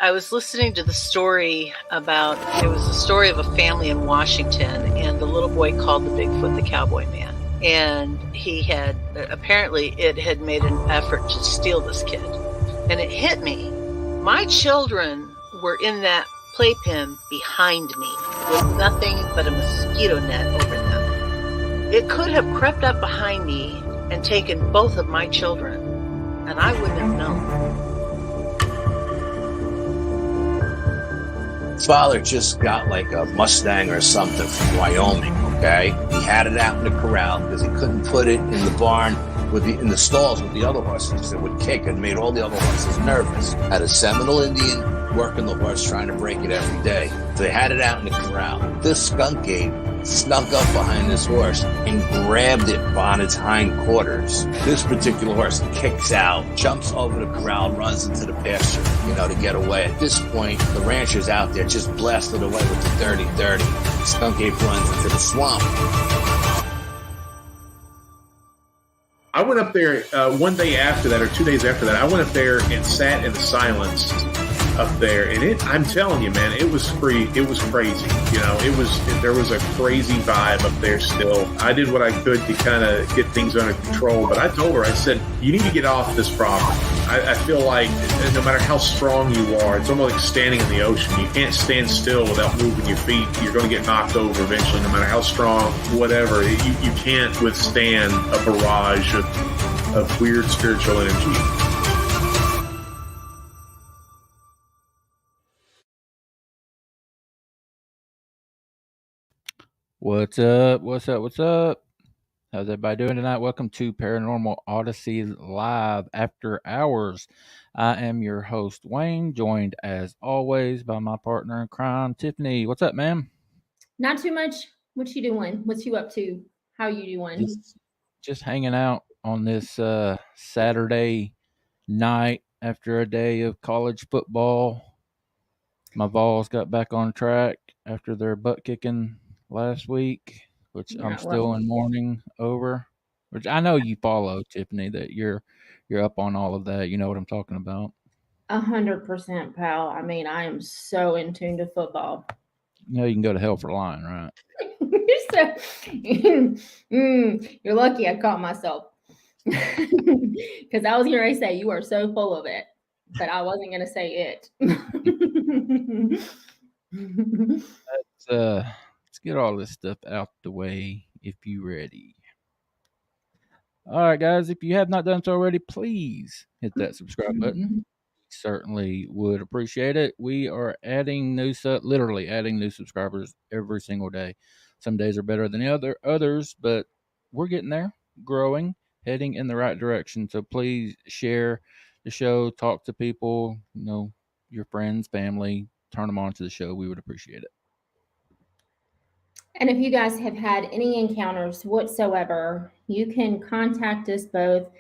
I was listening to the story about, it was a story of a family in Washington, and the little boy called the Bigfoot the Cowboy Man. And he had, apparently it had made an effort to steal this kid. And it hit me. My children were in that playpen behind me with nothing but a mosquito net over them. It could have crept up behind me and taken both of my children, and I wouldn't have known. Father just got like a Mustang or something from Wyoming, okay? He had it out in the corral because he couldn't put it in the barn in the stalls with the other horses. It would kick and made all the other horses nervous. Had a Seminole Indian working the horse trying to break it every day. So they had it out in the corral. This skunk ape snuck up behind this horse and grabbed it on its hindquarters. This particular horse kicks out, jumps over the corral, runs into the pasture, to get away. At this point, the rancher's out there just blasted away with the 30-30. Skunk ape runs into the swamp. I went up there one day after that, or 2 days after that. I went up there and sat in the silence up there, and I'm telling you, man, it was free. It was crazy. There was a crazy vibe up there still. I did what I could to kind of get things under control, but I told her, I said, you need to get off this property. I feel like no matter how strong you are, it's almost like standing in the ocean. You can't stand still without moving your feet. You're going to get knocked over eventually, no matter how strong, whatever. You can't withstand a barrage of weird spiritual energy. What's up? What's up? What's up? How's everybody doing tonight? Welcome to Paranormal Odyssey Live After Hours. I am your host, Wayne, joined as always by my partner in crime, Tiffany. What's up, ma'am? Not too much. What you doing? What's you up to? How you doing? Just hanging out on this Saturday night after a day of college football. My Vols got back on track after their butt kicking last week, which I'm still in mourning over. Which I know you follow, Tiffany, that you're up on all of that. You know what I'm talking about. 100%, pal. I mean, I am so in tune to football. You can go to hell for lying, right? You're lucky I caught myself. Because I was going to say, you are so full of it, but I wasn't going to say it. Let's get all this stuff out the way if you're ready. All right, guys, if you have not done so already, please hit that subscribe button. Certainly would appreciate it. We are literally adding new subscribers every single day. Some days are better than the others, but we're getting there, growing, heading in the right direction. So please share the show, talk to people, your friends, family, turn them on to the show. We would appreciate it. And if you guys have had any encounters whatsoever, you can contact us both.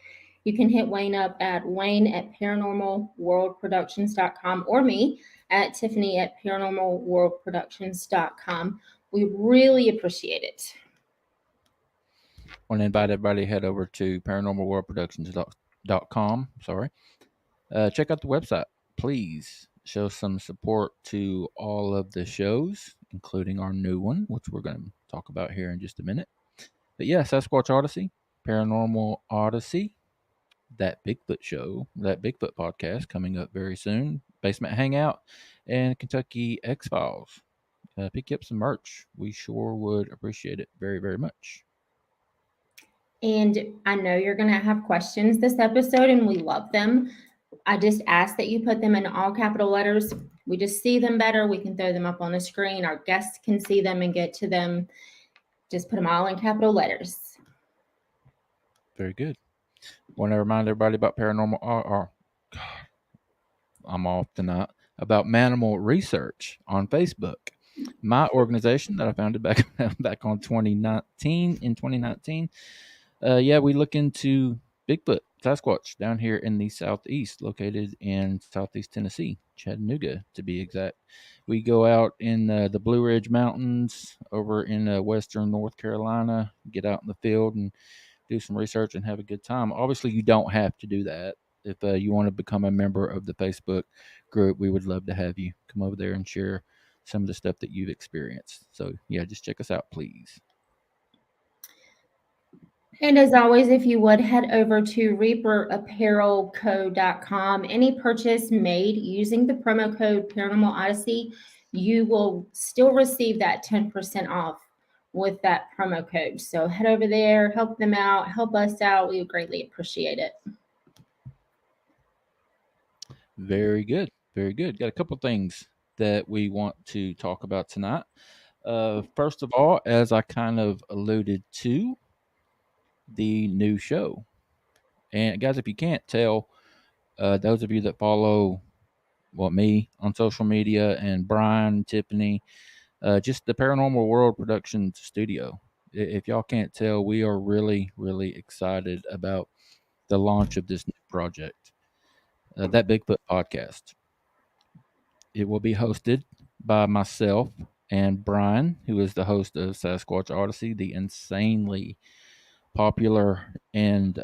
You can hit Wayne up at Wayne@ParanormalWorldProductions.com or me at Tiffany at ParanormalWorldProductions.com. We really appreciate it. I want to invite everybody to head over to ParanormalWorldProductions.com. Check out the website. Please show some support to all of the shows, including our new one, which we're going to talk about here in just a minute. But yeah, Sasquatch Odyssey, Paranormal Odyssey, that Bigfoot show, that Bigfoot podcast coming up very soon, Basement Hangout, and Kentucky X-Files. Pick up some merch. We sure would appreciate it very, very much. And I know you're going to have questions this episode, and we love them. I just ask that you put them in all capital letters. We just see them better. We can throw them up on the screen. Our guests can see them and get to them. Just put them all in capital letters. Very good. Want to remind everybody about I'm off tonight. About Manimal Research on Facebook. My organization that I founded back on 2019. We look into Bigfoot, Sasquatch, down here in the southeast, located in southeast Tennessee, Chattanooga to be exact. We go out in the Blue Ridge Mountains over in western North Carolina, get out in the field and do some research and have a good time. Obviously, you don't have to do that. if you want to become a member of the Facebook group, we would love to have you come over there and share some of the stuff that you've experienced. So, yeah, just check us out, please. And as always, if you would head over to reaperapparelco.com, any purchase made using the promo code Paranormal Odyssey, you will still receive that 10% off with that promo code. So head over there, help them out, help us out. We would greatly appreciate it. Very good. Very good. Got a couple things that we want to talk about tonight. First of all, as I kind of alluded to, the new show. And guys, if you can't tell, those of you that follow me on social media and Brian, Tiffany, just the Paranormal World Productions Studio. If y'all can't tell, we are really, really excited about the launch of this new project, that Bigfoot podcast. It will be hosted by myself and Brian, who is the host of Sasquatch Odyssey, the insanely popular and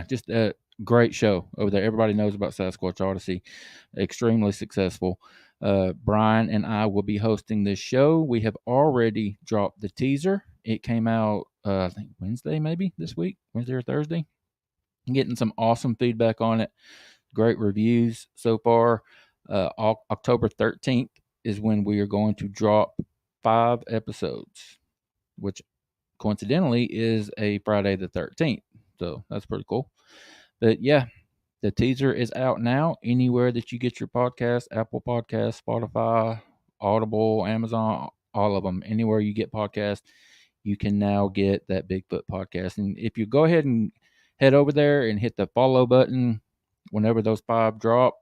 just a great show over there. Everybody knows about Sasquatch Odyssey, extremely successful. Brian and I will be hosting this show. We have already dropped the teaser. It came out, I think Wednesday, maybe this week, Wednesday or Thursday. Getting some awesome feedback on it. Great reviews so far. October 13th is when we are going to drop 5 episodes, which coincidentally is a Friday the 13th. So that's pretty cool. But yeah, the teaser is out now. Anywhere that you get your podcast, Apple Podcasts, Spotify, Audible, Amazon, all of them. Anywhere you get podcasts, you can now get that Bigfoot podcast. And if you go ahead and head over there and hit the follow button whenever those 5 drop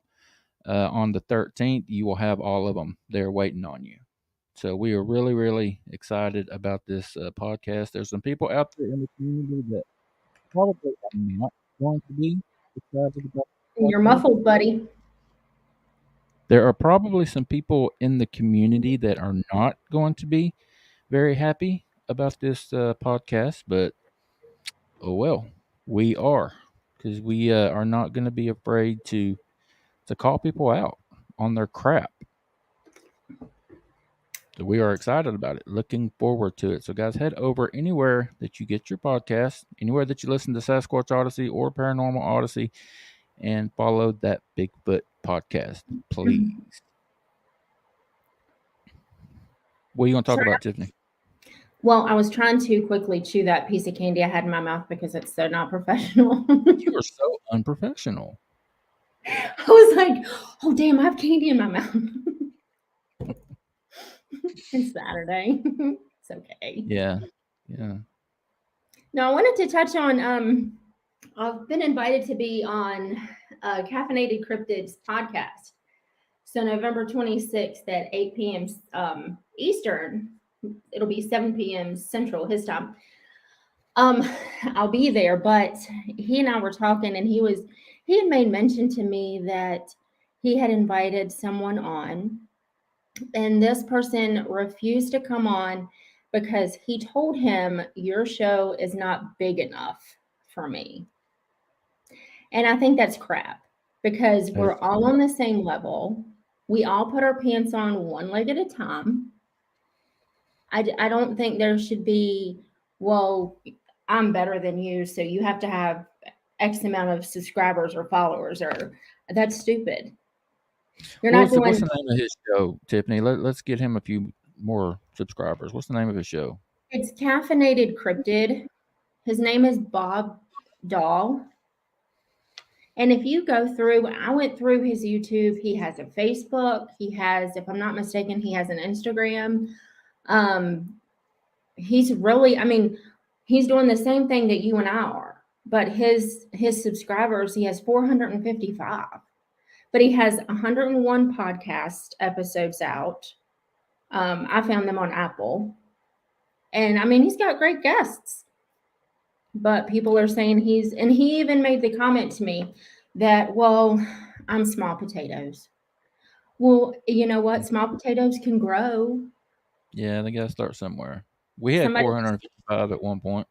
on the 13th, you will have all of them there waiting on you. So we are really, really excited about this podcast. There's some people out there in the community that probably are not going to be excited about. You're muffled, buddy. There are probably some people in the community that are not going to be very happy about this podcast, but oh well, we are, because we are not going to be afraid to call people out on their crap. So we are excited about it, looking forward to it. So guys, head over anywhere that you get your podcast, anywhere that you listen to Sasquatch Odyssey or Paranormal Odyssey, and follow that Bigfoot podcast, please. What are you going to talk about, Tiffany? Well, I was trying to quickly chew that piece of candy I had in my mouth because it's so not professional. You are so unprofessional. I was like, oh, damn, I have candy in my mouth. It's Saturday. It's okay. Yeah. No, I wanted to touch on, I've been invited to be on Caffeinated Cryptids podcast. So November 26th at 8 p.m. Eastern, it'll be 7 p.m. Central, his time. I'll be there, but he and I were talking, and he had made mention to me that he had invited someone on, and this person refused to come on because he told him, your show is not big enough for me. And I think that's crap, because we're all on the same level. We all put our pants on one leg at a time. I don't think there should be, well, I'm better than you, so you have to have X amount of subscribers or followers, or that's stupid. What's the name of his show, Tiffany? Let's get him a few more subscribers. What's the name of his show? It's Caffeinated Cryptid. His name is Bob Dahl. And if you go through, I went through his YouTube. He has a Facebook. He has, if I'm not mistaken, he has an Instagram. He's really, he's doing the same thing that you and I are, but his subscribers, he has 455, but he has 101 podcast episodes out. I found them on Apple, and he's got great guests, but people are saying and he even made the comment to me that, well, I'm small potatoes. Well, you know what? Small potatoes can grow. Yeah, they got to start somewhere. We had 455 at one point.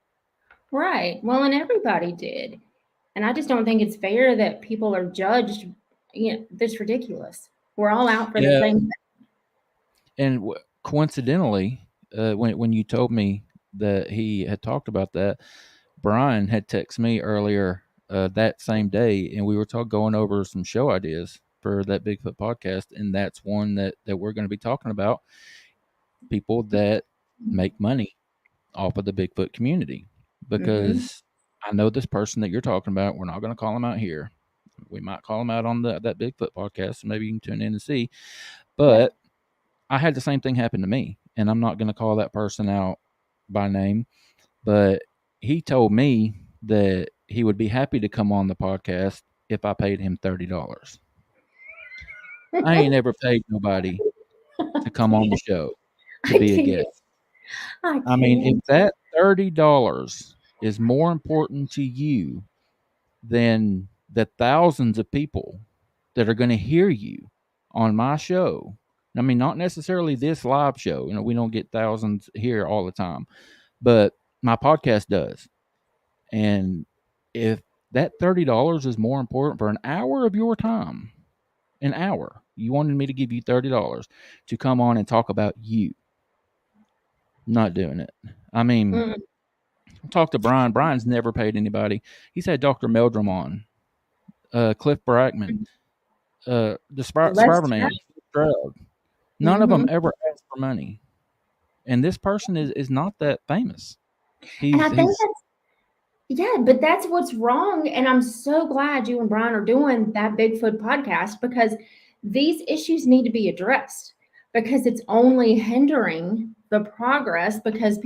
Right. Well, and everybody did. And I just don't think it's fair that people are judged. That's ridiculous. We're all out for the Yeah. same thing. And coincidentally, when you told me that he had talked about that, Brian had texted me earlier that same day, and we were going over some show ideas for that Bigfoot podcast, and that's one that we're going to be talking about, people that make money off of the Bigfoot community. Because I know this person that you're talking about, we're not going to call him out here. We might call him out on that Bigfoot podcast, so maybe you can tune in and see. But I had the same thing happen to me, and I'm not going to call that person out by name, but he told me that he would be happy to come on the podcast if I paid him $30. I ain't ever paid nobody to come on the show to be a guest. I mean, if that $30 is more important to you than the thousands of people that are going to hear you on my show, I mean, not necessarily this live show. We don't get thousands here all the time, but my podcast does. And if that $30 is more important for an hour of your time, an hour, you wanted me to give you $30 to come on and talk about you. I'm not doing it. I mean, talk to Brian. Brian's never paid anybody. He's had Dr. Meldrum on, Cliff Brackman, the Spider-Man, none of them ever asked for money. And this person is not that famous. And I think but that's what's wrong. And I'm so glad you and Brian are doing that Bigfoot podcast, because these issues need to be addressed, because it's only hindering the progress. Because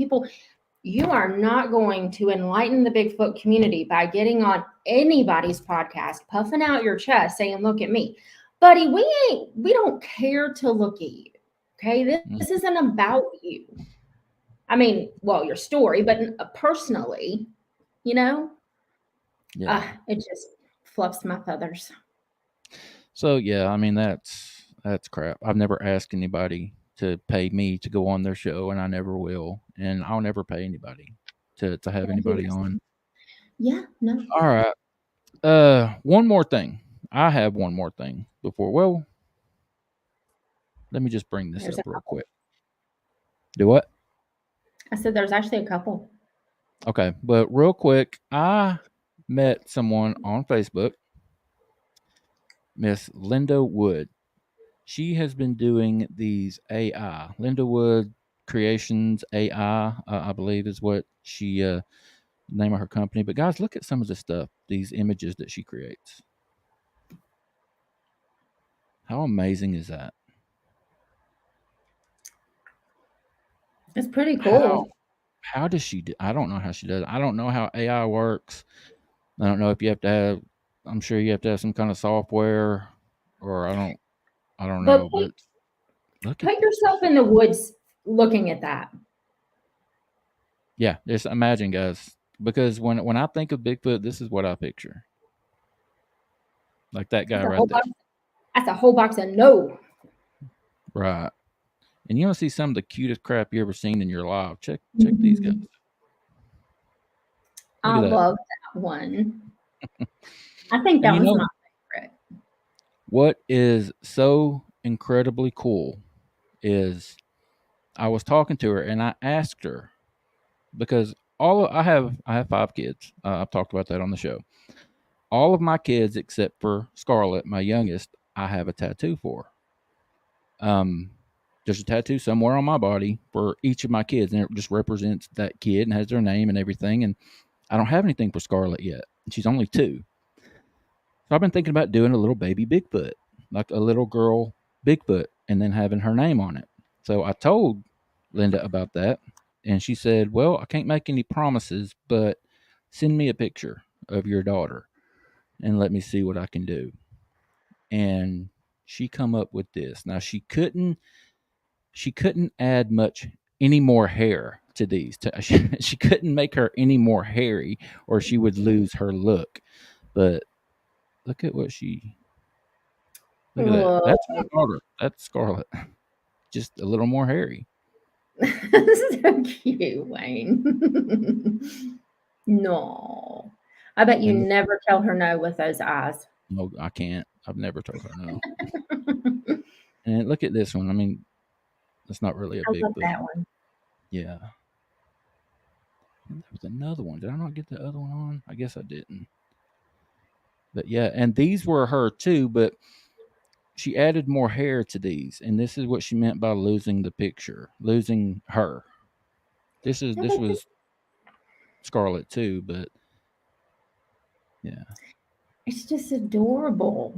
you are not going to enlighten the Bigfoot community by getting on anybody's podcast, puffing out your chest, saying, "Look at me, buddy." We don't care to look at you. Okay. This isn't about you. I mean, well, your story, but personally, it just fluffs my feathers. So yeah, I mean, that's crap. I've never asked anybody to pay me to go on their show, and I never will, and I'll never pay anybody to have anybody on. Yeah, no. All right. One more thing. I have one more thing before. Well, let me just bring this up real quick. Do what? I said there's actually a couple. Okay, but real quick, I met someone on Facebook, Miss Linda Wood. She has been doing these AI, Linda Wood Creations AI, I believe is what she name of her company. But guys, look at some of the stuff, these images that she creates. How amazing is that? It's pretty cool. How does she do? I don't know how she does it. I don't know how AI works. I don't know if you have to have. I'm sure you have to have some kind of software, or I don't know. But put yourself in the woods looking at that. Yeah, just imagine, guys. Because when I think of Bigfoot, this is what I picture. Like that guy right there. That's a whole box of no. Right. And you want to see some of the cutest crap you ever seen in your life. Check these guys. I love that one. I think that was my favorite. What is so incredibly cool is I was talking to her and I asked her, because I have 5 kids. I've talked about that on the show. All of my kids except for Scarlett, my youngest, I have a tattoo for. There's a tattoo somewhere on my body for each of my kids, and it just represents that kid and has their name and everything. And I don't have anything for Scarlett yet. She's only 2. So I've been thinking about doing a little baby Bigfoot, like a little girl Bigfoot, and then having her name on it. So I told Linda about that, and she said, "Well, I can't make any promises, but send me a picture of your daughter and let me see what I can do." And she come up with this. Now she couldn't add any more hair to these. She couldn't make her any more hairy, or she would lose her look. But look at what look at that. That's my daughter. That's Scarlett. Just a little more hairy. This is so cute, Wayne. No. I bet you And never tell her no with those eyes. no, I can't. I've never told her no. And look at this one. I mean, it's not really a I love Bigfoot. that one. Yeah. And there was another one. Did I not get the other one on? I guess I didn't. But yeah, and these were her too, but she added more hair to these, and this is what she meant by losing the picture, losing her. This was Scarlet too, but yeah. It's just adorable.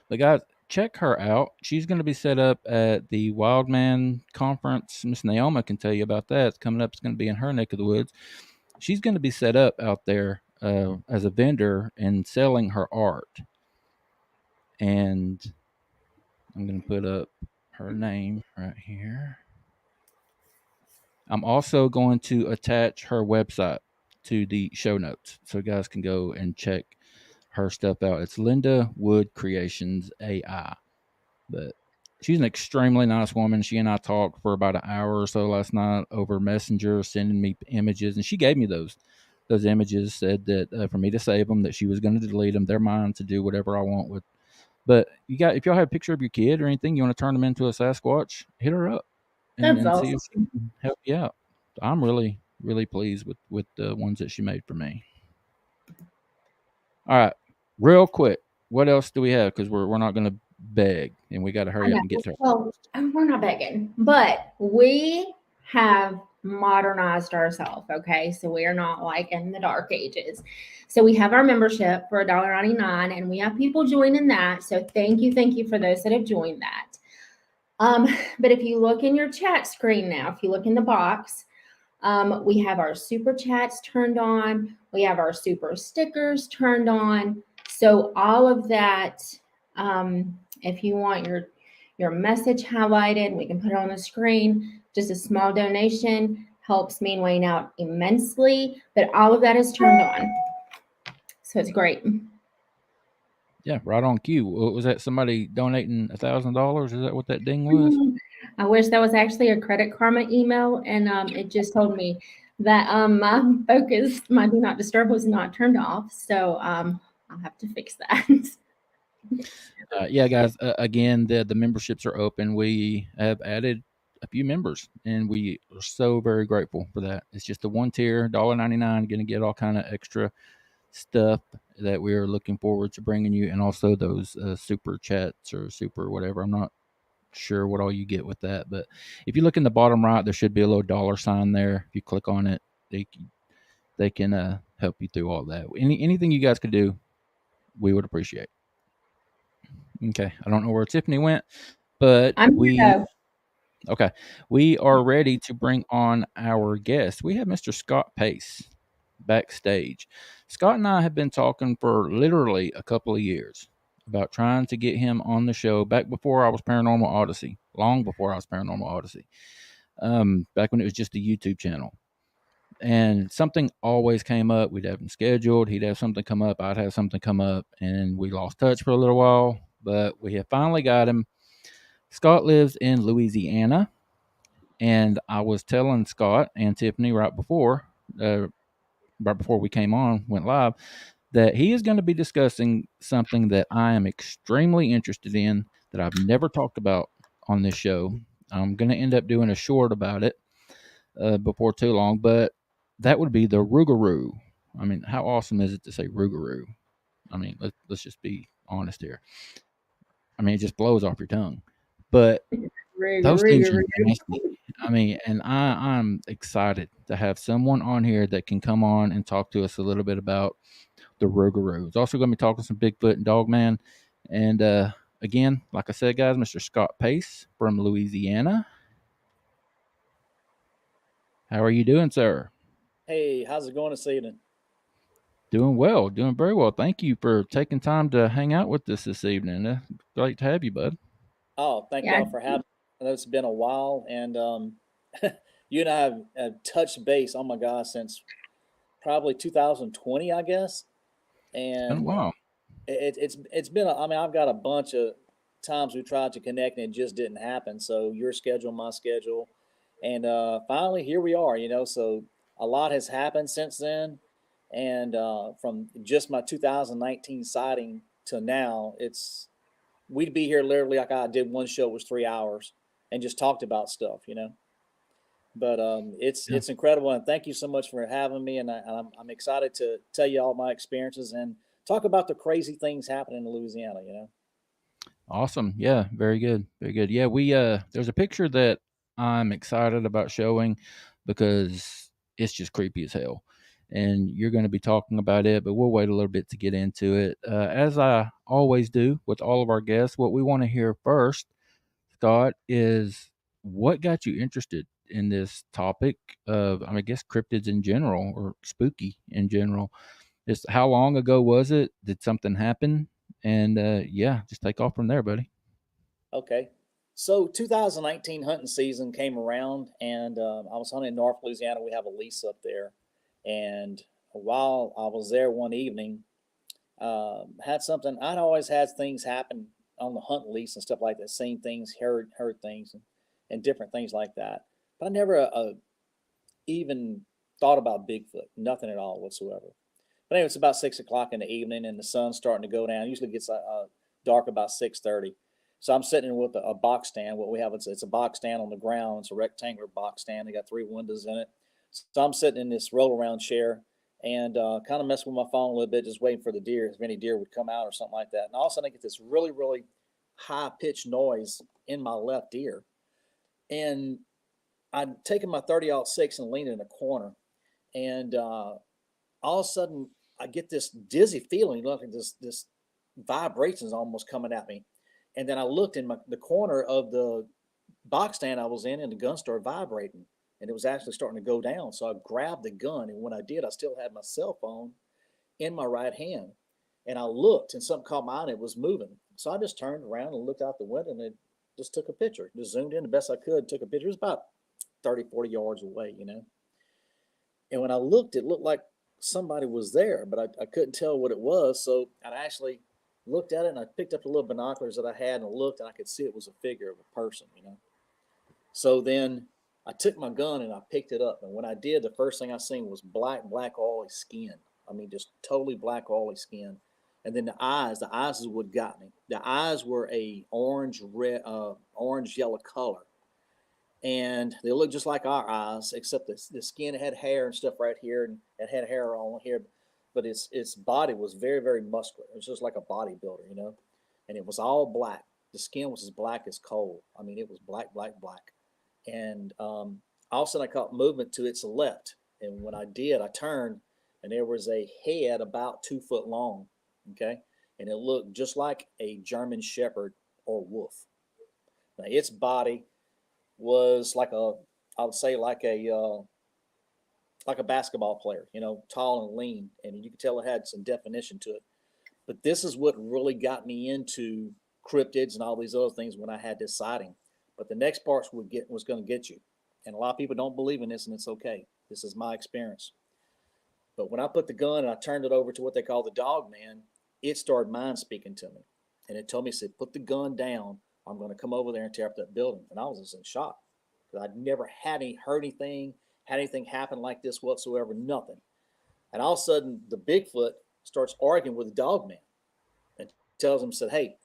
But guys, check her out. She's going to be set up at the Wildman Conference. Miss Naoma can tell you about that. It's coming up. It's going to be in her neck of the woods. She's going to be set up out there as a vendor and selling her art. And I'm going to put up her name right here. I'm also going to attach her website to the show notes so guys can go and check her stuff out. It's Linda Wood Creations AI. But she's an extremely nice woman. She and I talked for about an hour or so last night over Messenger, sending me images, and she gave me those images. Said that for me to save them, that she was going to delete them. They're mine to do whatever I want with. But if y'all have a picture of your kid or anything, you want to turn them into a Sasquatch, hit her up That's and see if she awesome. can help you out. I'm really pleased with the ones that she made for me. All right, real quick, what else do we have? Because we're not going to beg, and we got to hurry up and get to. Well, we're not begging, but we have modernized ourselves. Okay, so we are not like in the dark ages. So we have our membership for $1.99, and we have people joining that. So thank you for those that have joined that. But if you look in your chat screen now, if you look in the box, we have our super chats turned on. We have our super stickers turned on. So all of that, if you want your message highlighted, we can put it on the screen. Just a small donation helps me and Wayne out immensely, but all of that is turned on. So it's great. Yeah, right on cue. Was that somebody donating $1,000? Is that what that ding was? I wish that was actually a Credit Karma email, and it just told me that my focus, my do not disturb was not turned off. So I'll have to fix that. Yeah, guys. Again, the memberships are open. We have added a few members, and we are so very grateful for that. It's just a one tier, $1.99, going to get all kind of extra stuff that we are looking forward to bringing you, and also those super chats or super whatever. I'm not sure what all you get with that, but if you look in the bottom right, there should be a little dollar sign there. If you click on it, they can help you through all that. Anything you guys could do, we would appreciate. Okay, I don't know where Tiffany went, but okay, we are ready to bring on our guest. We have Mr. Scott Pace backstage. Scott and I have been talking for literally a couple of years about trying to get him on the show back before I was Paranormal Odyssey, long before I was Paranormal Odyssey, back when it was just a YouTube channel. And something always came up. We'd have him scheduled. He'd have something come up. I'd have something come up. And we lost touch for a little while, but we have finally got him. Scott lives in Louisiana. And I was telling Scott and Tiffany right before we went live, that he is going to be discussing something that I am extremely interested in that I've never talked about on this show. I'm going to end up doing a short about it before too long, but that would be the Rougarou. I mean, how awesome is it to say Rougarou? I mean, let's just be honest here. I mean, it just blows off your tongue. But those things are nasty. I mean, and I'm excited to have someone on here that can come on and talk to us a little bit about the Rougarou. It's also going to be talking some Bigfoot and Dogman. And again, like I said, guys, Mr. Scott Pace from Louisiana. How are you doing, sir? Hey, how's it going this evening? Doing well, doing very well. Thank you for taking time to hang out with us this evening. Great to have you, bud. Oh, thank y'all for having me. I know it's been a while, and you and I have touched base, oh my gosh, since probably 2020, I guess. And wow. It's been, I mean, I've got a bunch of times we tried to connect and it just didn't happen. So your schedule, my schedule. And finally, here we are, so a lot has happened since then. And from just my 2019 sighting to now, we'd be here literally like I did one show, it was 3 hours, and just talked about stuff, you know. But it's incredible, and thank you so much for having me. And I'm excited to tell you all my experiences and talk about the crazy things happening in Louisiana. You know. Awesome. Yeah, very good. Very good. Yeah, we there's a picture that I'm excited about showing because it's just creepy as hell. And you're going to be talking about it, but we'll wait a little bit to get into it. As I always do with all of our guests, what we want to hear first, Scott, is what got you interested in this topic of, I guess, cryptids in general or spooky in general. Just how long ago was it? Did something happen? And yeah, just take off from there, buddy. Okay. So 2019 hunting season came around, and I was hunting in North Louisiana. We have a lease up there, and while I was there one evening, had something. I'd always had things happen on the hunt lease and stuff like that. Seen things, heard things, and different things like that. But I never even thought about Bigfoot. Nothing at all whatsoever. But anyway, it's about 6 o'clock in the evening, and the sun's starting to go down. It usually gets dark about 6:30. So I'm sitting with a box stand. What we have, it's a box stand on the ground. It's a rectangular box stand. They got 3 windows in it. So I'm sitting in this roll around chair and kind of messing with my phone a little bit, just waiting for the deer, if any deer would come out or something like that. And all of a sudden I get this really, really high pitched noise in my left ear. And I'd taken my 30-06 and leaned in a corner. And all of a sudden I get this dizzy feeling, like this vibrations almost coming at me. And then I looked in the corner of the box stand I was in, and the gun started vibrating, and it was actually starting to go down. So I grabbed the gun, and when I did, I still had my cell phone in my right hand. And I looked, and something caught my eye, and it was moving. So I just turned around and looked out the window, and it just took a picture. Just zoomed in the best I could, took a picture. It was about 30, 40 yards away, you know. And when I looked, it looked like somebody was there, but I couldn't tell what it was. So I actually looked at it, and I picked up the little binoculars that I had and looked, and I could see it was a figure of a person, you know. So then I took my gun and I picked it up. And when I did, the first thing I seen was black, oily skin. I mean, just totally black, oily skin. And then the eyes is what got me. The eyes were a orange yellow color. And they looked just like our eyes, except the skin had hair and stuff right here, and it had hair on here. But its body was very, very muscular. It was just like a bodybuilder, you know. And it was all black. The skin was as black as coal. I mean, it was black. And all of a sudden I caught movement to its left. And when I did, I turned, and there was a head about 2 foot long, okay? And it looked just like a German Shepherd or wolf. Now, its body was I would say like a basketball player, you know, tall and lean, and you could tell it had some definition to it. But this is what really got me into cryptids and all these other things when I had this sighting. But the next part was going to get you. And a lot of people don't believe in this, and it's okay. This is my experience. But when I put the gun and I turned it over to what they call the Dogman, it started mind speaking to me. And it told me, it said, put the gun down. I'm going to come over there and tear up that building. And I was just in shock, because I'd never heard anything happen like this whatsoever, nothing. And all of a sudden, the Bigfoot starts arguing with the Dogman and tells him, said, hey,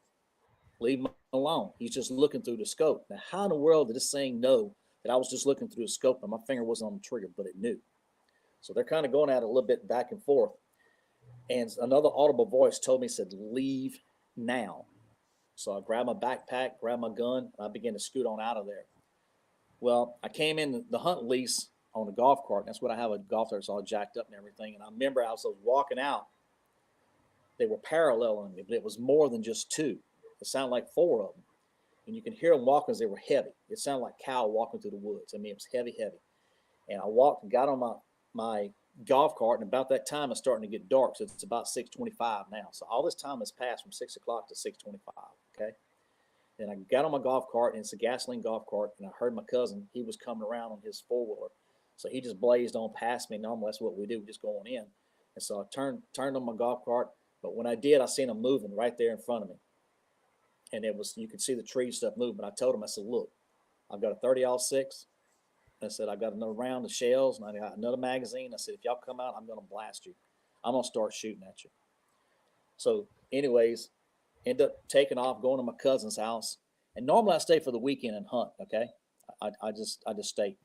leave him alone. He's just looking through the scope. Now, how in the world did this thing know that I was just looking through the scope and my finger wasn't on the trigger, but it knew? So they're kind of going at it a little bit back and forth. And another audible voice told me, said, leave now. So I grabbed my backpack, grabbed my gun, and I began to scoot on out of there. Well, I came in the hunt lease on a golf cart. That's what I have, a golf cart. It's all jacked up and everything. And I remember as I was walking out, they were paralleling me, but it was more than just 2. It sounded like 4 of them. And you can hear them walking as they were heavy. It sounded like cow walking through the woods. I mean, it was heavy. And I walked and got on my golf cart, and about that time it's starting to get dark. So it's about 6:25 now. So all this time has passed from 6 o'clock to 6:25. Okay. And I got on my golf cart, and it's a gasoline golf cart, and I heard my cousin, he was coming around on his 4-wheeler. So he just blazed on past me. Normally that's what we do, just going in. And so I turned on my golf cart, but when I did, I seen him moving right there in front of me. And you could see the tree stuff moving. I told him, I said, look, I've got a 30-06. I said, I got another round of shells, and I got another magazine. I said, if y'all come out, I'm going to blast you. I'm going to start shooting at you. So anyways, end up taking off, going to my cousin's house. And normally I stay for the weekend and hunt. Okay. I just stay,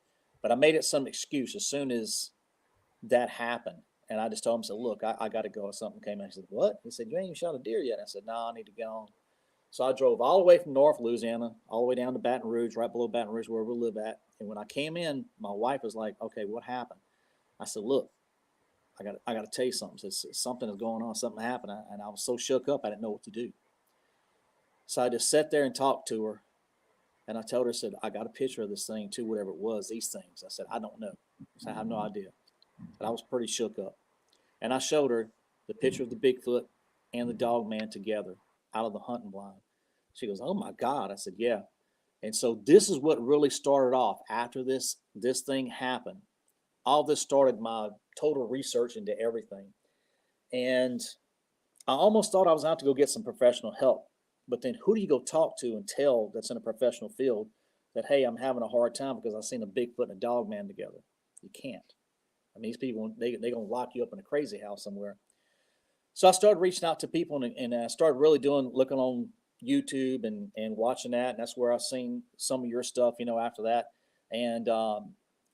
but I made it some excuse as soon as that happened. And I just told him, I said, look, I got to go. Something came in. I said, what? He said, you ain't even shot a deer yet. I said, no, I need to go on. So I drove all the way from North Louisiana, all the way down to Baton Rouge, right below Baton Rouge, where we live at. And when I came in, my wife was like, okay, what happened? I said, look, I got to tell you something. Something is going on. Something happened. And I was so shook up, I didn't know what to do. So I just sat there and talked to her. And I told her, I said, I got a picture of this thing too, whatever it was, these things. I said, I don't know. I said, I have no idea. But I was pretty shook up. And I showed her the picture of the Bigfoot and the Dogman together out of the hunting blind. She goes, oh my God. I said, yeah. And so this is what really started off after this thing happened. All this started my total research into everything. And I almost thought I was out to go get some professional help. But then who do you go talk to and tell that's in a professional field that, hey, I'm having a hard time because I've seen a Bigfoot and a Dogman together? You can't. I mean, these people, they're going to lock you up in a crazy house somewhere. So I started reaching out to people and I started really looking on YouTube and watching that. And that's where I seen some of your stuff, after that. And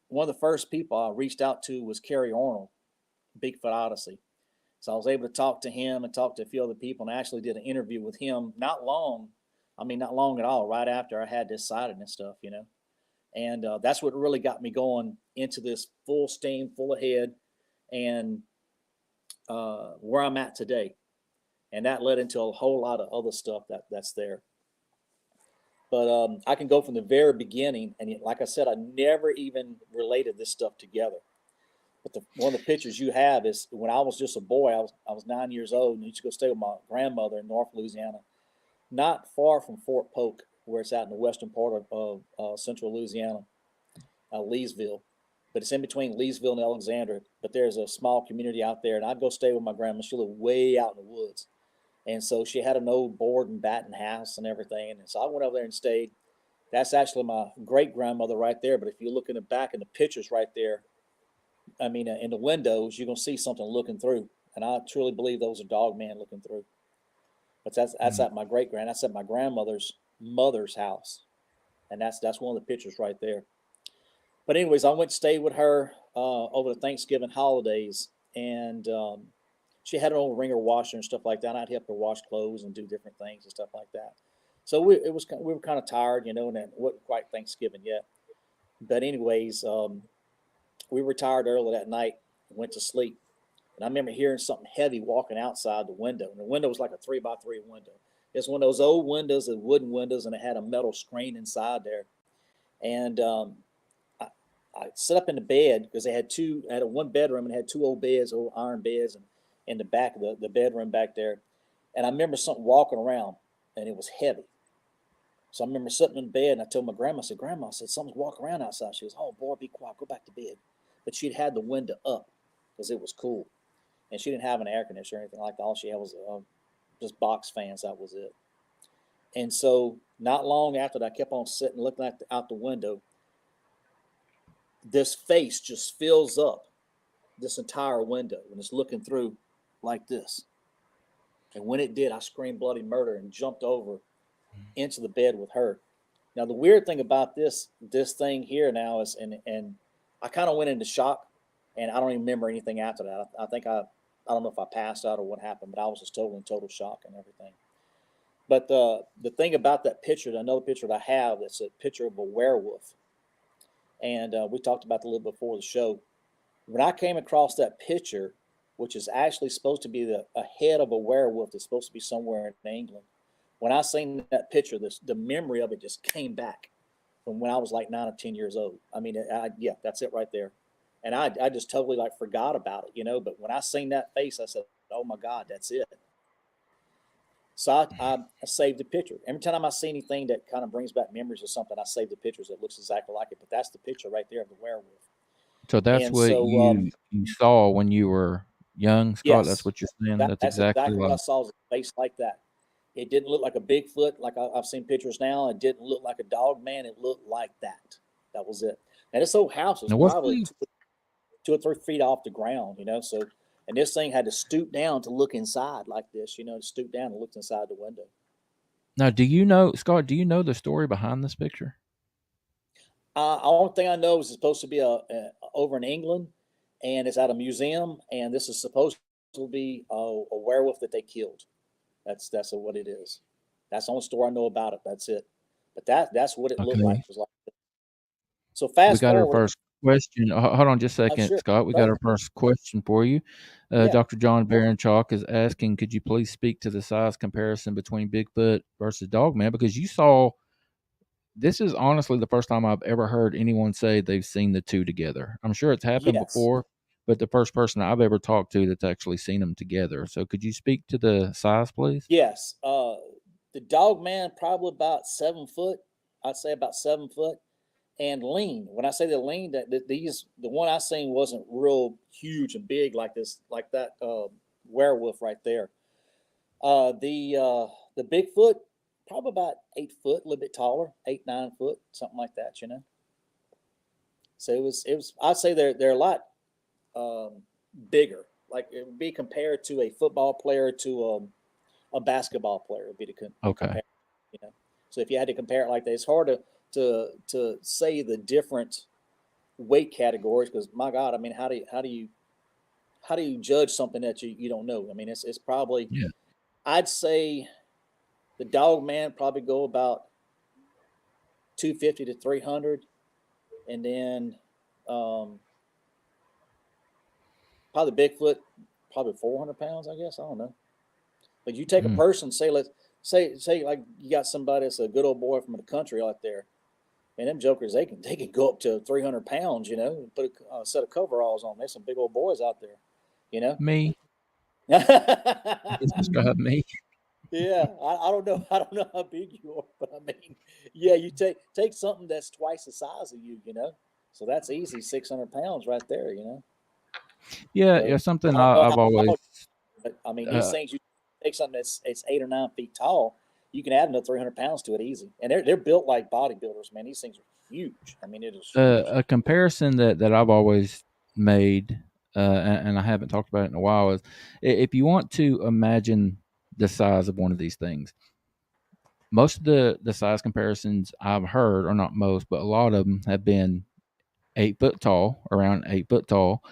one of the first people I reached out to was Kerry Arnold, Bigfoot Odyssey. So I was able to talk to him and talk to a few other people, and I actually did an interview with him not long at all, right after I had this sighting and stuff, And that's what really got me going into this full steam, full ahead, and where I'm at today. And that led into a whole lot of other stuff that's there. But I can go from the very beginning, and like I said, I never even related this stuff together. But one of the pictures you have is when I was just a boy. I was 9 years old, and I used to go stay with my grandmother in North Louisiana, not far from Fort Polk, where it's at in the western part of central Louisiana, Leesville. But it's in between Leesville and Alexandria. But there's a small community out there, and I'd go stay with my grandma. She lived way out in the woods, and so she had an old board and batten house and everything. And so I went over there and stayed. That's actually my great grandmother right there. But if you look in the back in the pictures right there, I mean, in the windows, you're going to see something looking through. And I truly believe those are Dogman looking through. But that's at my that's at my grandmother's mother's house. And that's one of the pictures right there. But anyways, I went to stay with her over the Thanksgiving holidays. And she had an old wringer washer and stuff like that. And I'd help her wash clothes and do different things and stuff like that. So we were kind of tired, and it wasn't quite Thanksgiving yet. But anyways, we retired early that night and went to sleep. And I remember hearing something heavy walking outside the window. And the window was like a 3x3 window. It's one of those old windows, the wooden windows, and it had a metal screen inside there. And I sat up in the bed because they had a one bedroom and had two old beds, old iron beds, and in the back of the bedroom back there. And I remember something walking around, and it was heavy. So I remember sitting in bed, and I told my grandma, I said, Grandma, I said, something's walking around outside. She goes, oh, boy, be quiet, go back to bed. But she'd had the window up because it was cool. And she didn't have an air conditioner or anything like that. All she had was just box fans. That was it. And so not long after that, I kept on sitting looking out the window. This face just fills up this entire window and it's looking through like this. And when it did, I screamed bloody murder and jumped over into the bed with her. Now, the weird thing about this thing here now is, and I kind of went into shock, and I don't even remember anything after that. I think I don't know if I passed out or what happened, but I was just totally in total shock and everything. But the thing about that picture, another picture that I have, that's a picture of a werewolf. And we talked about it a little before the show. When I came across that picture, which is actually supposed to be a head of a werewolf that's supposed to be somewhere in England, when I seen that picture, the memory of it just came back from when I was like 9 or 10 years old. I mean, yeah, that's it right there. And I just totally like forgot about it, but when I seen that face, I said, oh my God, that's it. So I saved the picture. Every time I see anything that kind of brings back memories or something, I save the pictures that looks exactly like it. But that's the picture right there of the werewolf. So that's what you saw when you were young, Scott? Yes, that's what you're saying? That's exactly what like I saw, was a face like that. It didn't look like a Bigfoot like I've seen pictures now. It didn't look like a Dogman. It looked like that. That was it. And this old house was probably 2 or 3 feet off the ground, So And this thing had to stoop down to look inside like this, to stoop down and look inside the window. Now, do you know, Scott, do you know the story behind this picture? Only thing I know is it's supposed to be over in England, and it's at a museum, and this is supposed to be a werewolf that they killed. That's what it is. That's the only story I know about it. That's it. But that's what it looked like. It was like. So We fast got our forward. first question. Hold on just a second, Sure. Scott. We got our first question for you. Yeah. Dr. John Baranchuk is asking, could you please speak to the size comparison between Bigfoot versus Dogman? Because you saw, this is honestly the first time I've ever heard anyone say they've seen the two together. I'm sure it's happened Yes. before, but the first person I've ever talked to that's actually seen them together. So could you speak to the size, please? Yes. The Dogman probably about 7 foot. I'd say about 7 foot. And lean. When I say the lean, the one I seen wasn't real huge and big like that werewolf right there. The Bigfoot, probably about 8 foot, a little bit taller, 8-9 foot, something like that. So it was. I'd say they're a lot bigger. Like it would be compared to a football player to a basketball player. Would be the Okay. So if you had to compare it like that, it's hard to say the different weight categories, because my God, I mean, how do you judge something that you don't know? I mean, it's probably, yeah. I'd say the Dogman probably go about 250 to 300, and then probably Bigfoot probably 400 pounds, I guess. I don't know, but you take a person, say let's say like you got somebody that's a good old boy from the country out there. And them jokers, they can go up to 300 pounds, put a set of coveralls on. There's some big old boys out there, Me. Describe me. Yeah, I don't know. I don't know how big you are, but I mean, yeah, you take something that's twice the size of you, So that's easy, 600 pounds right there, Yeah, So, yeah. Something I don't know I've how always. tall, but I mean, these things, you take something that's 8 or 9 feet tall, you can add another 300 pounds to it easy, and they're built like bodybuilders, man. These things are huge. I mean, it is huge. A comparison that I've always made, and I haven't talked about it in a while, is if you want to imagine the size of one of these things, most of the size comparisons I've heard, or not most, but a lot of them have been 8 foot tall, around 8 foot tall,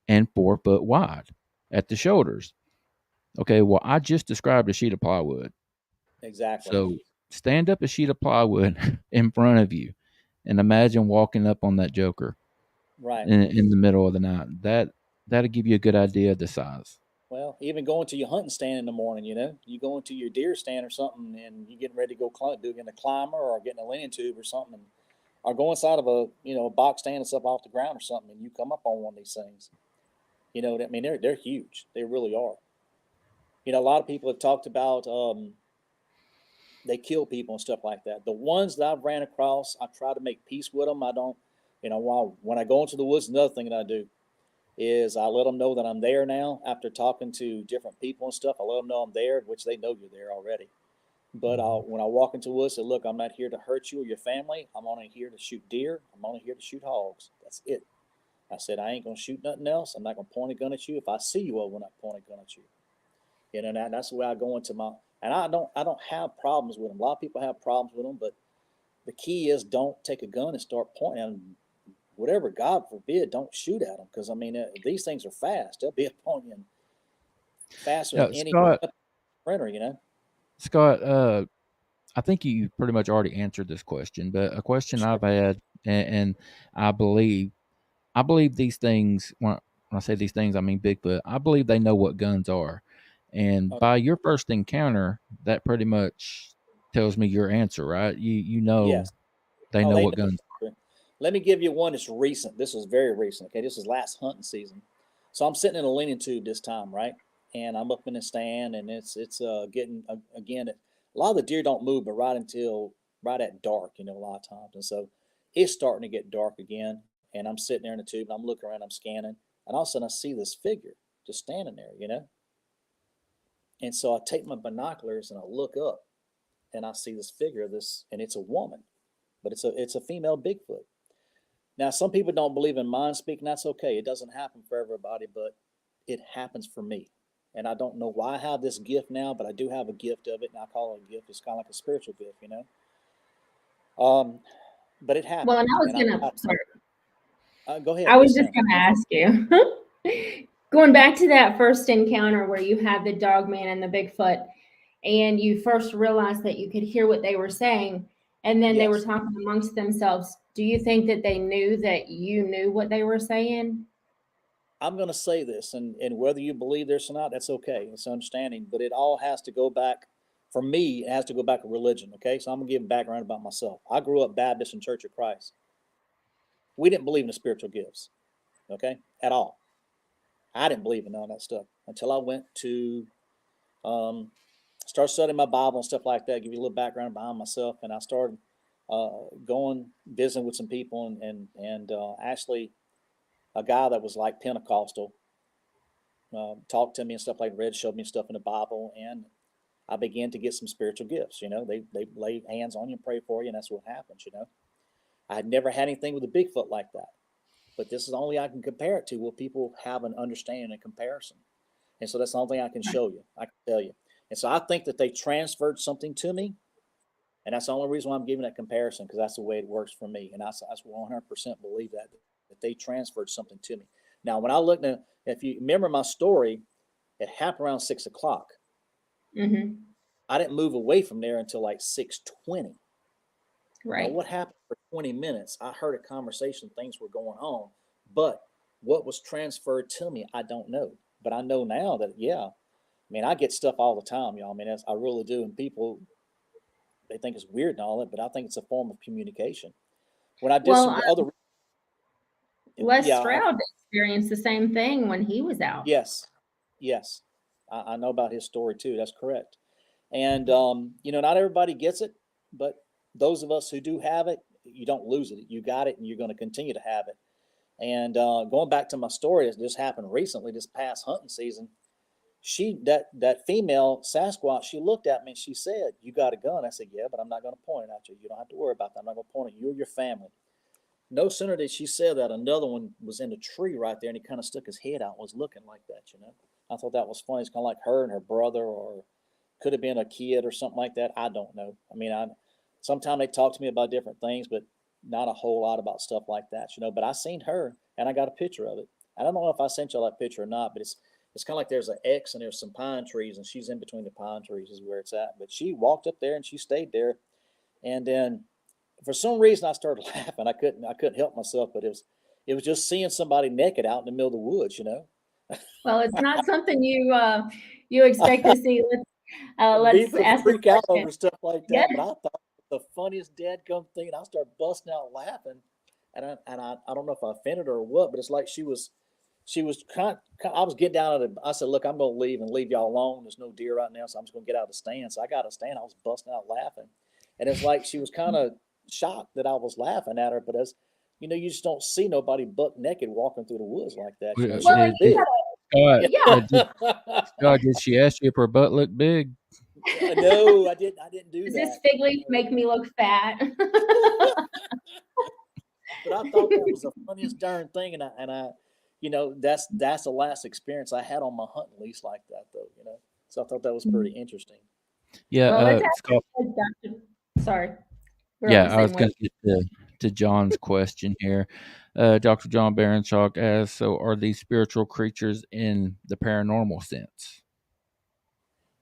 and 4 foot wide at the shoulders. Okay, well, I just described a sheet of plywood. Exactly. So stand up a sheet of plywood in front of you and imagine walking up on that joker Right. in the middle of the night. That'll give you a good idea of the size. Well, even going to your hunting stand in the morning, you go into your deer stand or something, and you getting ready to go getting a climber or getting a leaning tube or something, or go inside of a box stand that's up off the ground or something, and you come up on one of these things. I mean, they're huge. They really are. A lot of people have talked about they kill people and stuff like that. The ones that I've ran across, I try to make peace with them. I don't, when I go into the woods, another thing that I do is I let them know that I'm there now. After talking to different people and stuff, I let them know I'm there, which they know you're there already. But when I walk into the woods, I say, look, I'm not here to hurt you or your family. I'm only here to shoot deer. I'm only here to shoot hogs. That's it. I said, I ain't going to shoot nothing else. I'm not going to point a gun at you. If I see you, I will not point a gun at you. That's the way I go into my, and I don't have problems with them. A lot of people have problems with them, but the key is don't take a gun and start pointing at them. Whatever, God forbid, don't shoot at them, because I mean these things are fast. They'll be upon you faster than any printer. Scott, I think you pretty much already answered this question, but a question I've had, and I believe these things. When I say these things, I mean Bigfoot. I believe they know what guns are, and by your first encounter, that pretty much tells me your answer, right? You know, yes. they know what guns. Let me give you one that's recent. This is very recent. Okay, this is last hunting season. So I'm sitting in a leaning tube this time, right? And I'm up in the stand, and it's getting again. A lot of the deer don't move, but right at dark, a lot of times. And so it's starting to get dark again. And I'm sitting there in the tube, and I'm looking around, I'm scanning, and all of a sudden I see this figure just standing there, And so I take my binoculars and I look up, and I see this figure, and it's a woman, but it's a female Bigfoot. Now, some people don't believe in mind speaking. That's okay. It doesn't happen for everybody, but it happens for me. And I don't know why I have this gift now, but I do have a gift of it, and I call it a gift. It's kind of like a spiritual gift, you know. But it happened. Well, and I was sorry. Go ahead. I was Yes, just going to ask you, going back to that first encounter where you had the Dogman and the Bigfoot, and you first realized that you could hear what they were saying, and then they were talking amongst themselves. Do you think that they knew that you knew what they were saying? I'm going to say this, and whether you believe this or not, that's okay. It's understanding, but it all has to go back. For me, it has to go back to religion. Okay, so I'm going to give a background about myself. I grew up Baptist and Church of Christ. We didn't believe in the spiritual gifts, okay, at all. I didn't believe in none of that stuff until I went to start studying my Bible and stuff like that. Give you a little background behind myself, and I started going visiting with some people, and actually a guy that was like Pentecostal talked to me and stuff like that, showed me stuff in the Bible, and I began to get some spiritual gifts. You know, they lay hands on you and pray for you, and that's what happens. You know, I had never had anything with a Bigfoot like that, but this is the only I can compare it to where people have an understanding and comparison, and so that's the only thing I can show you. I can tell you, and so I think that they transferred something to me, and that's the only reason why I'm giving that comparison, because that's the way it works for me, and I 100% believe that they transferred something to me. Now, when I looked at, if you remember my story, it happened around 6 o'clock. Mm-hmm. I didn't move away from there until like 6:20. Right. Now, what happened for 20 minutes? I heard a conversation, things were going on, but what was transferred to me, I don't know. But I know now that, yeah, I mean, I get stuff all the time, y'all. I mean, I really do. And people, they think it's weird and all that, but I think it's a form of communication. When I did some other... Les Stroud experienced the same thing when he was out. Yes. I know about his story too. That's correct. And, you know, not everybody gets it, but those of us who do have it, you don't lose it. You got it, and you're going to continue to have it. And going back to my story, it just happened recently, this past hunting season. That female Sasquatch, she looked at me and she said, "You got a gun?" I said, "Yeah, but I'm not going to point it at you. You don't have to worry about that. I'm not going to point it. You or your family." No sooner did she say that, another one was in the tree right there, and he kind of stuck his head out and was looking like that, you know. I thought that was funny. It's kind of like her and her brother, or could have been a kid or something like that. I don't know. I mean, sometimes they talk to me about different things, but not a whole lot about stuff like that, you know. But I seen her, and I got a picture of it. I don't know if I sent y'all that picture or not, but it's kind of like there's an X and there's some pine trees, and she's in between the pine trees is where it's at. But she walked up there and she stayed there, and then for some reason I started laughing. I couldn't help myself, but it was just seeing somebody naked out in the middle of the woods, you know. Well, it's not something you expect to see. Let's ask freak out over stuff like that. Yeah. But I thought it was the funniest dadgum thing, and I started busting out laughing. And I don't know if I offended her or what, but it's like she was kind of, I was getting down at it. I said, "Look, I'm going to leave and leave y'all alone. There's no deer right now, so I'm just going to get out of the stand." So I got a stand. I was busting out laughing, and it's like she was kind of shocked that I was laughing at her. But as you know, you just don't see nobody buck naked walking through the woods like that. You know, Scott, did she ask you if her butt looked big? No, I didn't do that. Does this fig leaf make me look fat? But I thought that was the funniest darn thing, and I, you know, that's the last experience I had on my hunting lease like that, though. You know, so I thought that was pretty interesting. Yeah, well, Scott. Sorry. I was going to get to John's question here. Dr. John Baronshock asks, so are these spiritual creatures in the paranormal sense?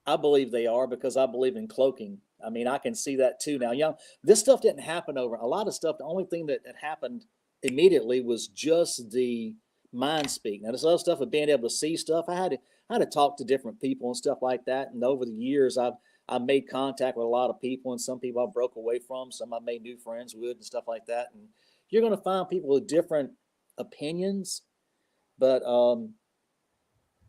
I believe they are, because I believe in cloaking. I mean, I can see that too. Now, this stuff didn't happen over a lot of stuff. The only thing that happened immediately was just the mind speak. Now, this other stuff of being able to see stuff, I had to talk to different people and stuff like that. And over the years, I've made contact with a lot of people, and some people I broke away from, some I made new friends with and stuff like that. And you're going to find people with different opinions, but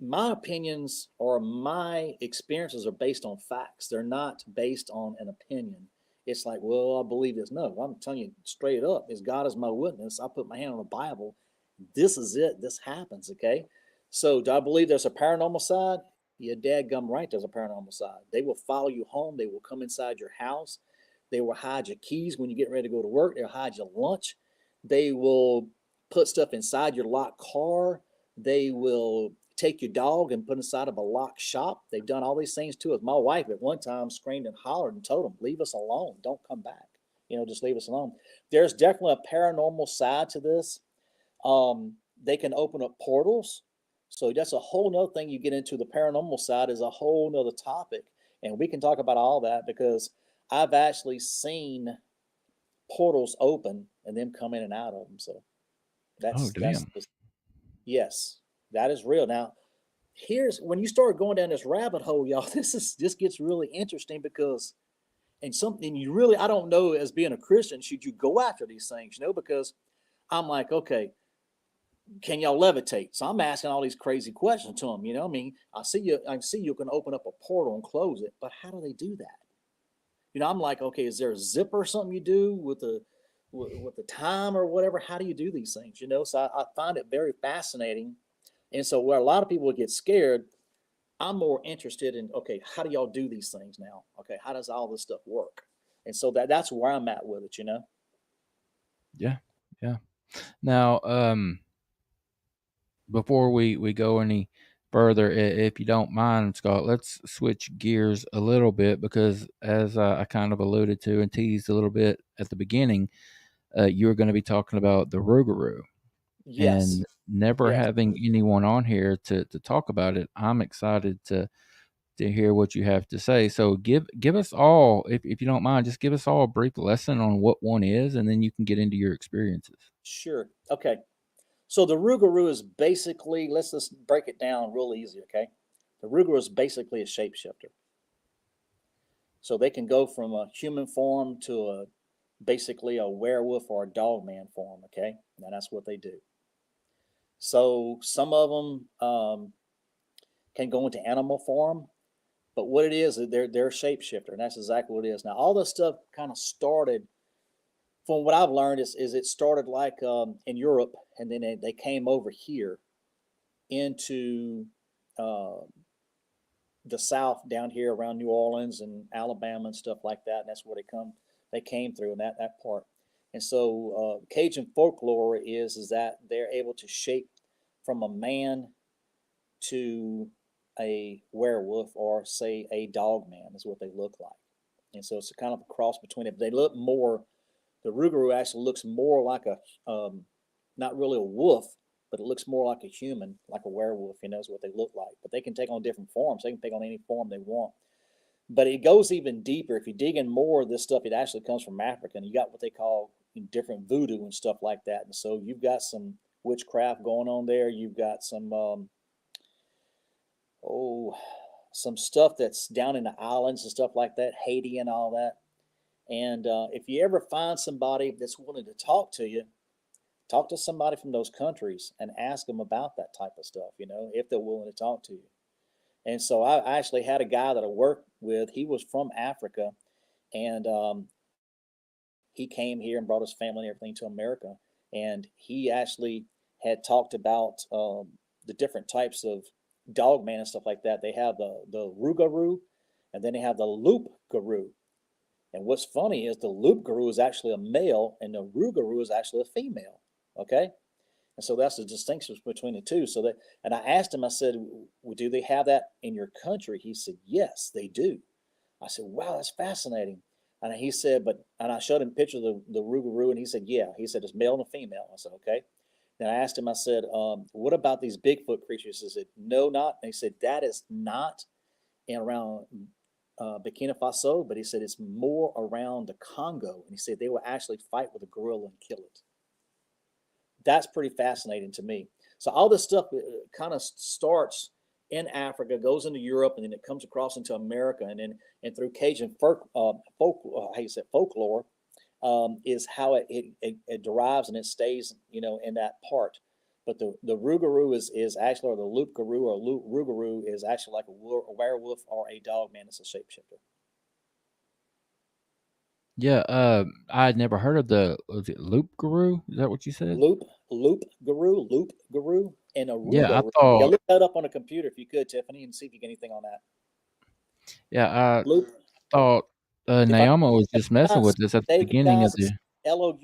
my opinions or my experiences are based on facts. They're not based on an opinion. It's like, well, I believe this. No, I'm telling you straight up, as God is my witness, I put my hand on the Bible. This is it. This happens, okay? So do I believe there's a paranormal side? You're dadgum right, there's a paranormal side. They will follow you home. They will come inside your house. They will hide your keys when you get ready to go to work. They'll hide your lunch. They will put stuff inside your locked car. They will take your dog and put inside of a locked shop. They've done all these things to us. My wife at one time screamed and hollered and told them, leave us alone. Don't come back. Just leave us alone. There's definitely a paranormal side to this. They can open up portals. So that's a whole nother thing you get into. The paranormal side is a whole nother topic. And we can talk about all that because I've actually seen portals open and them come in and out of them. So that's yes, that is real. Now, here's when you start going down this rabbit hole, y'all. This gets really interesting because, and something you really, I don't know, as being a Christian, should you go after these things? Because I'm like, okay, can y'all levitate? So I'm asking all these crazy questions to them. I mean, I see you can open up a portal and close it, but how do they do that? I'm like, okay, is there a zipper or something you do with the time or whatever? How do you do these things? So I find it very fascinating. And so where a lot of people get scared, I'm more interested in, okay, how do y'all do these things now? Okay, how does all this stuff work? And so that's where I'm at with it, Yeah. Now, before we go any further, if you don't mind, Scott, let's switch gears a little bit because as I kind of alluded to and teased a little bit at the beginning, you were going to be talking about the Rougarou. Yes. And never having anyone on here to talk about it, I'm excited to hear what you have to say. So give us all, if you don't mind, just give us all a brief lesson on what one is, and then you can get into your experiences. Sure. Okay. So the Rougarou is basically, let's just break it down real easy, okay? The Rougarou is basically a shapeshifter. So they can go from a human form to basically a werewolf or a dogman form, okay? And that's what they do. So some of them can go into animal form, but what it is, they're a shapeshifter, and that's exactly what it is. Now, all this stuff kind of started, from what I've learned, is it started like in Europe, and then they came over here into the South, down here around New Orleans and Alabama and stuff like that, and that's where they came through in that part. And so Cajun folklore is that they're able to shape from a man to a werewolf, or say a dog man is what they look like. And so it's a kind of a cross between it. They look more, the Rougarou actually looks more like a, not really a wolf, but it looks more like a human, like a werewolf, is what they look like. But they can take on different forms. They can take on any form they want. But it goes even deeper. If you dig in more of this stuff, it actually comes from Africa. And you got what they call different voodoo and stuff like that. And so you've got some witchcraft going on there. You've got some, some stuff that's down in the islands and stuff like that, Haiti and all that. And if you ever find somebody that's willing to talk to you, talk to somebody from those countries and ask them about that type of stuff, if they're willing to talk to you. And so I actually had a guy that I worked with. He was from Africa, and he came here and brought his family and everything to America. And he actually had talked about the different types of dogman and stuff like that. They have the Rougarou, and then they have the Loup-Garou. And what's funny is the Loup-Garou is actually a male, and the Rougarou is actually a female. Okay. And so that's the distinction between the two. So that, and I asked him, I said, well, do they have that in your country? He said, yes, they do. I said, wow, that's fascinating. And he said, and I showed him pictures of the Rougarou, and he said, yeah. He said, it's male and a female. I said, okay. Then I asked him, I said, what about these Bigfoot creatures? He said, no, not. And he said, that is not in around Burkina Faso, but he said it's more around the Congo. And he said they will actually fight with a gorilla and kill it. That's pretty fascinating to me. So all this stuff kind of starts in Africa, goes into Europe, and then it comes across into America, and through Cajun folklore is how it derives and it stays, in that part. But the Rougarou is actually, or the Loup-Garou or Rougarou is actually like a werewolf or a dog man. It's a shapeshifter. Yeah, I had never heard of was it Loup-Garou? Is that what you said? Loup-Garou, and a Rougarou. Yeah, I thought. Yeah, look that up on a computer if you could, Tiffany, and see if you get anything on that. Yeah, I thought Naomi was just messing with us at the beginning of the Loup.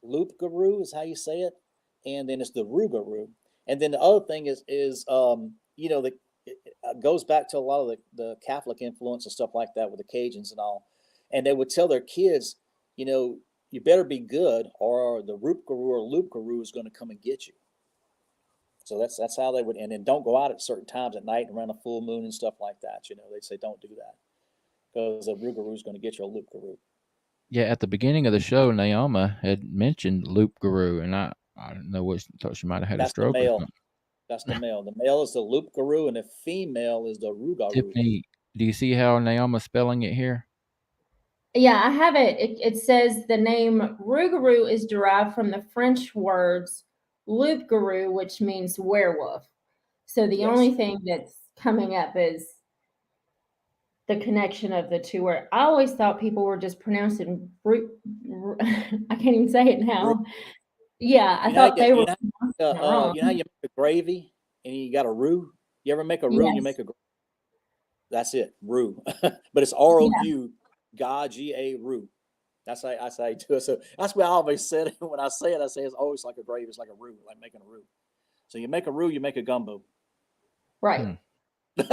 Loup-Garou is how you say it, and then it's the Rougarou. And then the other thing is you know, it goes back to a lot of the Catholic influence and stuff like that with the Cajuns and all. And they would tell their kids, you know, you better be good or the Rougarou or Lougarou is going to come and get you. So that's how they would, and then don't go out at certain times at night and around a full moon and stuff like that. You know, they say don't do that because the Rougarou is going to get you a Lougarou. Yeah, at the beginning of the show, Naoma had mentioned Lougarou, and I don't know what, thought she might have had a That's the stroke or male. something. That's the male. The male is the Lougarou, and the female is the Rougarou. Tiffany, do you see how Naoma's spelling it here? Yeah, I have it. It says the name Rougarou is derived from the French words loup-garou, which means werewolf. So the Yes. only thing that's coming up is the connection of the two words. I always thought people were just pronouncing I can't even say it now. Yeah, I thought they were pronouncing it wrong. You know how you make a gravy and you got a roux? You ever make a roux? Yes. You make a that's it, roux. But it's R-O-U, G-A, roux. That's how I do it. So that's what I always said when I say it. I say it's always like a gravy. It's like a roux, like making a roux. So you make a roux, you make a gumbo. Right. That's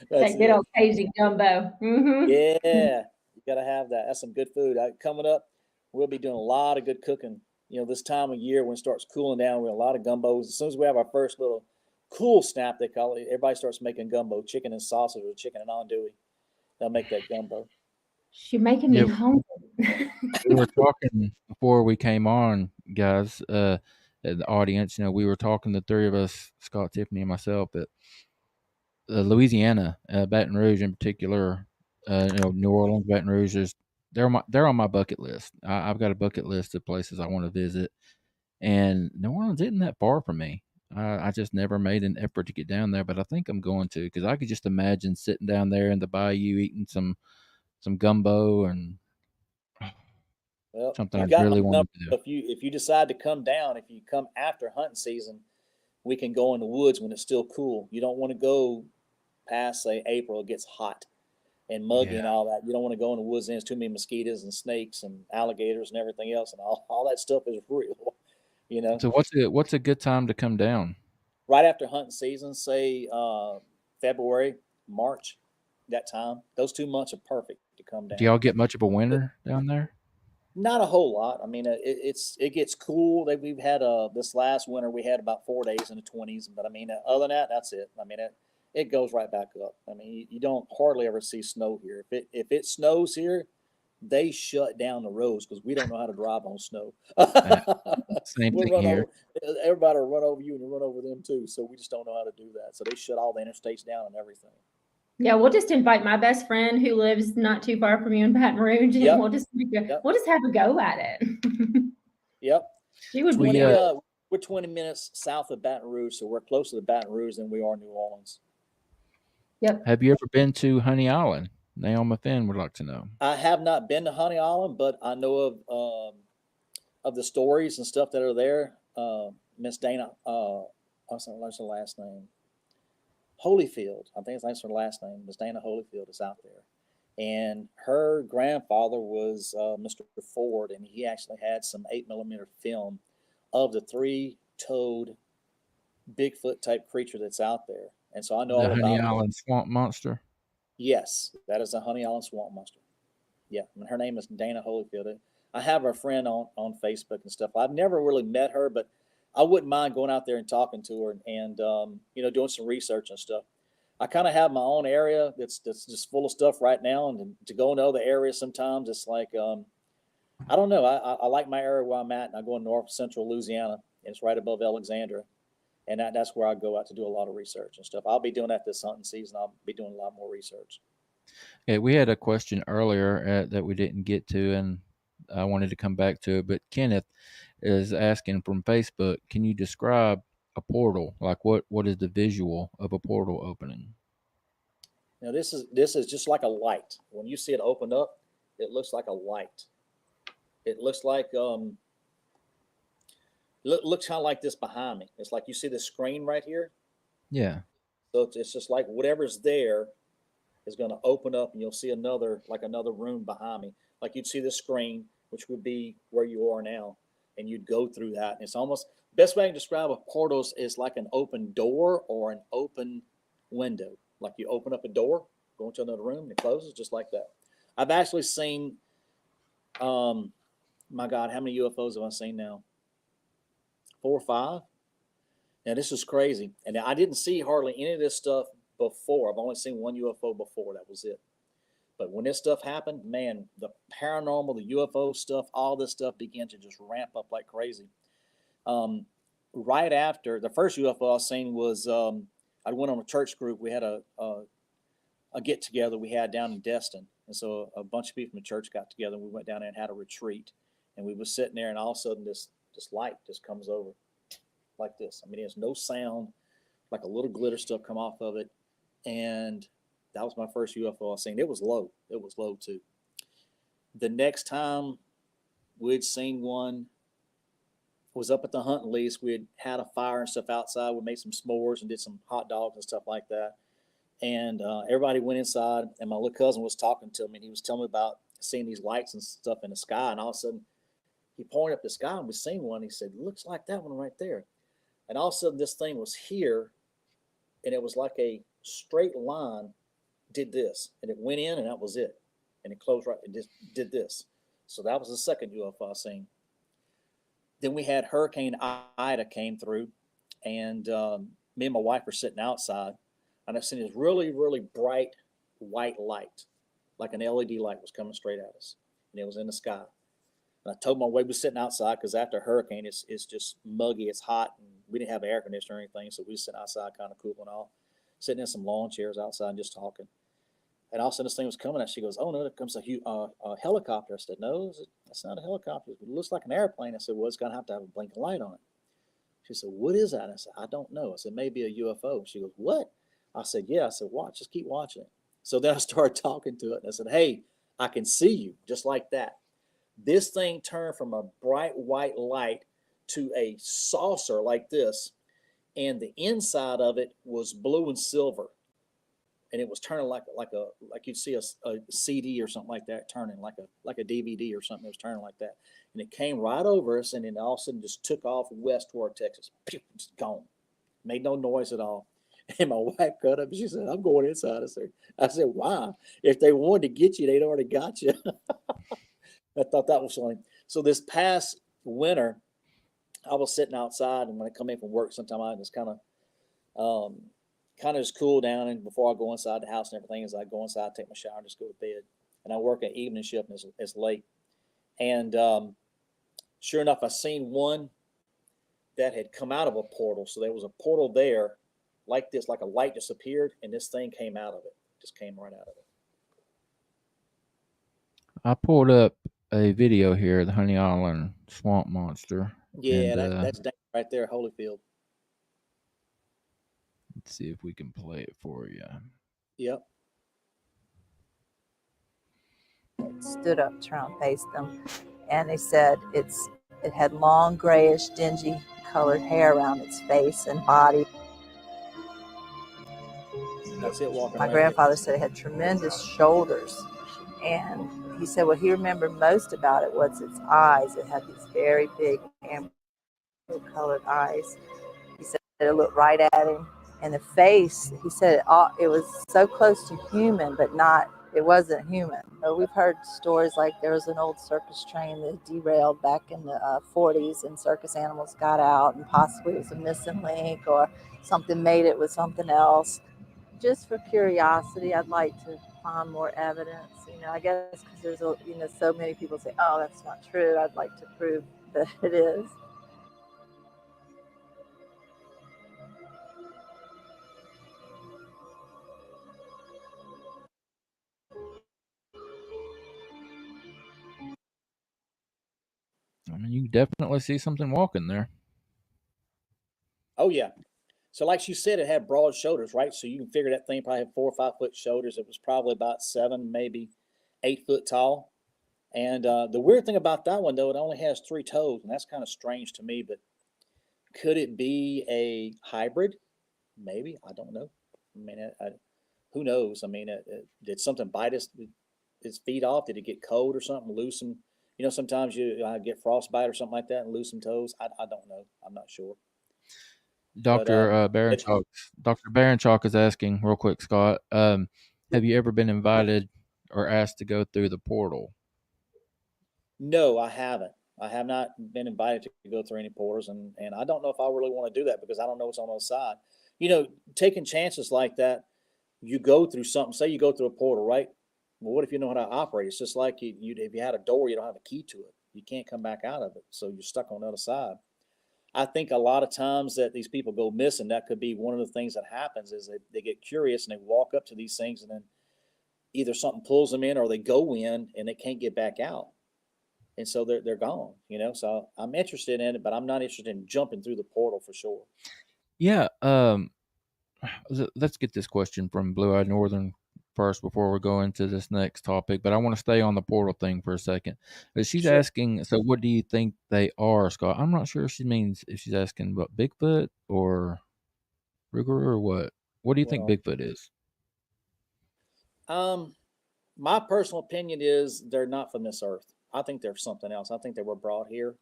that good old Cajun gumbo. Mm-hmm. Yeah, you got to have that. That's some good food. Coming up, we'll be doing a lot of good cooking. You know, this time of year when it starts cooling down, we have a lot of gumbos. As soon as we have our first little cool snap, they call it, everybody starts making gumbo, chicken and sausage or chicken and andouille. They'll make that gumbo. She's making me hungry. We were talking before we came on, guys, the audience, you know, we were talking, the three of us, Scott, Tiffany, and myself, that Louisiana, Baton Rouge in particular, you know, New Orleans, Baton Rouge, they're on my bucket list. I've got a bucket list of places I want to visit, and New Orleans isn't that far from me. I just never made an effort to get down there, but I think I'm going to, because I could just imagine sitting down there in the bayou eating some gumbo and Well, something you I got really my want number. to do. If you decide to come down, if you come after hunting season, we can go in the woods when it's still cool. You don't want to go past, say, April. It gets hot and muggy and all that. You don't want to go in the woods. And there's too many mosquitoes and snakes and alligators and everything else, and all that stuff is real. You know. So what's a good time to come down? Right after hunting season, say February, March, that time. Those 2 months are perfect to come down. Do y'all get much of a winter down there? Not a whole lot. I mean, it gets cool. We've had this last winter we had about 4 days in the 20s, but I mean, other than that, that's it. I mean, it goes right back up. I mean, you don't hardly ever see snow here. If it snows here, they shut down the roads because we don't know how to drive on snow. Same thing here. Everybody will run over you and you run over them too. So we just don't know how to do that. So they shut all the interstates down and everything. Yeah, we'll just invite my best friend who lives not too far from you in Baton Rouge, and we'll just have a go at it. Yep. She would be. We're 20 minutes south of Baton Rouge, so we're closer to Baton Rouge than we are New Orleans. Yep. Have you ever been to Honey Island? Naoma Finn would like to know. I have not been to Honey Island, but I know of the stories and stuff that are there. Miss Dana, what's her last name? Holyfield. I think that's her last name. Miss Dana Holyfield is out there. And her grandfather was Mr. Ford, and he actually had some 8mm film of the 3-toed Bigfoot type creature that's out there. And so I know the all Honey about Island Swamp Monster. Yes, that is a Honey Island Swamp Monster. Yeah, and her name is Dana Holyfield. I have her friend on Facebook and stuff. I've never really met her, but I wouldn't mind going out there and talking to her and you know, doing some research and stuff. I kind of have my own area that's just full of stuff right now, and to go into other areas sometimes it's like I don't know. I like my area where I'm at, and I go in north central Louisiana, and it's right above Alexandria, and that's where I go out to do a lot of research and stuff. I'll be doing that this hunting season. I'll be doing a lot more research. Okay, we had a question earlier that we didn't get to, and I wanted to come back to it, but Kenneth is asking from Facebook, can you describe a portal? Like what is the visual of a portal opening? Now this is just like a light. When you see it open up, it looks like a light. It looks like looks kind of like this behind me. It's like you see the screen right here. Yeah. So it's just like whatever's there is going to open up, and you'll see another room behind me. Like you'd see the screen, which would be where you are now. and you'd go through that. And it's almost best way I can describe a portal is like an open door or an open window. Like you open up a door, go into another room, and it closes just like that. I've actually seen, my God, how many UFOs have I seen now? 4 or 5. Now this is crazy, and I didn't see hardly any of this stuff before. I've only seen one UFO before. That was it. But when this stuff happened, man, the paranormal, the UFO stuff, all this stuff began to just ramp up like crazy. Right after the first UFO I seen was, I went on a church group. We had a get together we had down in Destin, and so a bunch of people from the church got together. And we went down there and had a retreat, and we were sitting there, and all of a sudden this light just comes over like this. I mean, there's no sound, like a little glitter stuff come off of it, and that was my first UFO I seen. It was low. It was low too. The next time we'd seen one was up at the hunting lease. We had a fire and stuff outside. We made some s'mores and did some hot dogs and stuff like that. And everybody went inside, and my little cousin was talking to me, and he was telling me about seeing these lights and stuff in the sky. And all of a sudden, he pointed up the sky, and we seen one. He said, "Looks like that one right there." And all of a sudden, this thing was here, and it was like a straight line. Did this, and it went in, and that was it, and it closed right. It just did this. So that was the second UFO I seen. Then we had Hurricane Ida came through, and me and my wife were sitting outside, and I seen this really, really bright white light, like an LED light was coming straight at us, and it was in the sky. And I told my wife we were sitting outside because after a hurricane, it's just muggy, it's hot, and we didn't have air conditioner or anything, so we were sitting outside kind of cooling off, sitting in some lawn chairs outside and just talking. And all of a sudden this thing was coming, and she goes, "Oh no, there comes a helicopter." I said, "No, that's not a helicopter. It looks like an airplane." I said, "Well, it's going to have a blinking light on it." She said, "What is that?" I said, "I don't know." I said, "Maybe a UFO." She goes, "What?" I said, "Yeah." I said, "Watch, just keep watching it." So then I started talking to it, and I said, "Hey, I can see you," just like that. This thing turned from a bright white light to a saucer like this, and the inside of it was blue and silver. And it was turning like you'd see a CD or something like that, turning like a DVD or something. It was turning like that, and it came right over us, and then all of a sudden just took off west toward Texas. Just gone, made no noise at all. And my wife cut up, and she said, "I'm going inside." I said, "Why? If they wanted to get you, they'd already got you." I thought that was funny. So this past winter, I was sitting outside, and when I come in from work, sometime I just kind of just cool down, and before I go inside the house and everything, as I go inside, take my shower, and just go to bed. And I work an evening shift, and it's late. And sure enough, I seen one that had come out of a portal. So there was a portal there, like this, like a light just appeared, and this thing came out of it. Just came right out of it. I pulled up a video here of the Honey Island swamp monster. Yeah, that's right there, Holyfield. Let's see if we can play it for you. Yep. It stood up, trying to face them, and they said it had long, grayish, dingy colored hair around its face and body. That's it. Walking. My grandfather said it had tremendous shoulders, and he said what he remembered most about it was its eyes. It had these very big amber-colored eyes. He said it looked right at him. And the face, he said it was so close to human, but it wasn't human. We've heard stories like there was an old circus train that derailed back in the 40s, and circus animals got out, and possibly it was a missing link or something made it with something else. Just for curiosity, I'd like to find more evidence. I guess because there's so many people say, "Oh, that's not true." I'd like to prove that it is. I mean, you definitely see something walking there. Oh, yeah. So like you said, it had broad shoulders, right? So you can figure that thing probably had 4 or 5 foot shoulders. It was probably about 7, maybe 8 foot tall. And the weird thing about that one, though, it only has 3 toes, and that's kind of strange to me. But could it be a hybrid? Maybe. I don't know. I mean, who knows? I mean, did something bite its feet off? Did it get cold or something, lose some sometimes you get frostbite or something like that and lose some toes. I don't know. I'm not sure. Dr. Dr. Baranchuk is asking real quick, Scott. Have you ever been invited or asked to go through the portal? No, I haven't. I have not been invited to go through any portals, and I don't know if I really want to do that because I don't know what's on the other side. Taking chances like that, you go through something. Say you go through a portal, right? Well, what if you know how to operate? It's just like if you had a door, you don't have a key to it. You can't come back out of it, so you're stuck on the other side. I think a lot of times that these people go missing, that could be one of the things that happens is they get curious and they walk up to these things and then either something pulls them in or they go in and they can't get back out. And so they're gone, So I'm interested in it, but I'm not interested in jumping through the portal for sure. Yeah. Let's get this question from Blue Eyed Northern first before we go into this next topic. But I want to stay on the portal thing for a second. But she's asking, so what do you think they are, Scott? I'm not sure if she's asking about Bigfoot or Rougarou or what. What do you think Bigfoot is? My personal opinion is they're not from this earth. I think they're something else. I think they were brought here.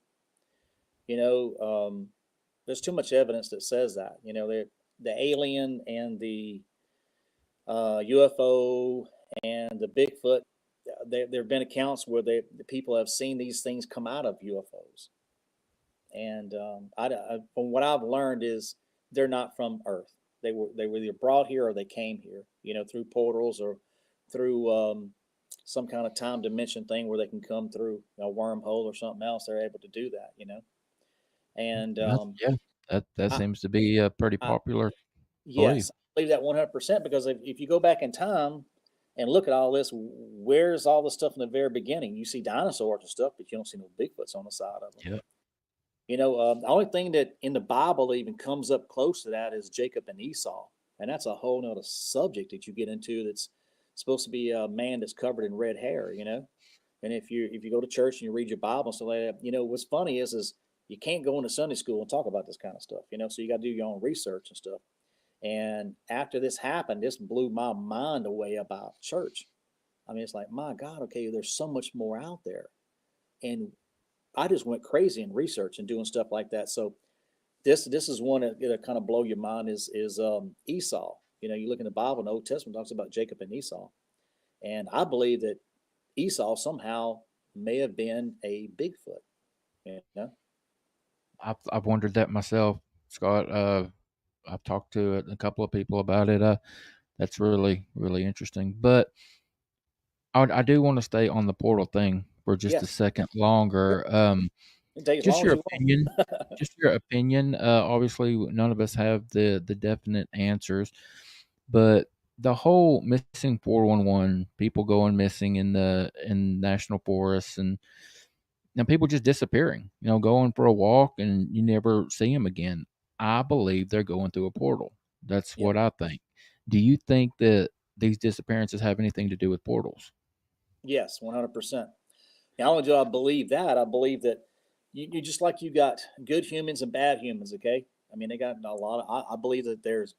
There's too much evidence that says that. The alien and the UFO and the Bigfoot. There have been accounts where the people have seen these things come out of UFOs. And from what I've learned is they're not from Earth. They were either brought here or they came here. Through portals or through some kind of time dimension thing where they can come through a wormhole or something else. They're able to do that, And that seems to be a pretty popular belief. Yes, I believe that 100% because if you go back in time and look at all this, where's all the stuff in the very beginning? You see dinosaurs and stuff, but you don't see no Bigfoots on the side of them. Yeah. The only thing that in the Bible that even comes up close to that is Jacob and Esau. And that's a whole nother subject that you get into that's supposed to be a man that's covered in red hair, And if you go to church and you read your Bible and stuff like that, what's funny is you can't go into Sunday school and talk about this kind of stuff, so you got to do your own research and stuff. And after this happened, this blew my mind away about church. I mean, it's like, my God, okay, there's so much more out there. And I just went crazy in research and doing stuff like that. So this is one that kind of blow your mind is Esau. You look in the Bible, in the Old Testament talks about Jacob and Esau. And I believe that Esau somehow may have been a Bigfoot. I've wondered that myself, Scott. I've talked to a couple of people about it. That's really, really interesting. But I do want to stay on the portal thing for just a second longer. Just your opinion. Just your opinion. Obviously, none of us have the definite answers, but the whole missing 411, people going missing in national forests and people just disappearing. Going for a walk and you never see them again. I believe they're going through a portal. That's what I think. Do you think that these disappearances have anything to do with portals? Yes, 100%. Not only do I believe that, I believe that you just like you got good humans and bad humans, okay? I mean, they got a lot of, I believe that there's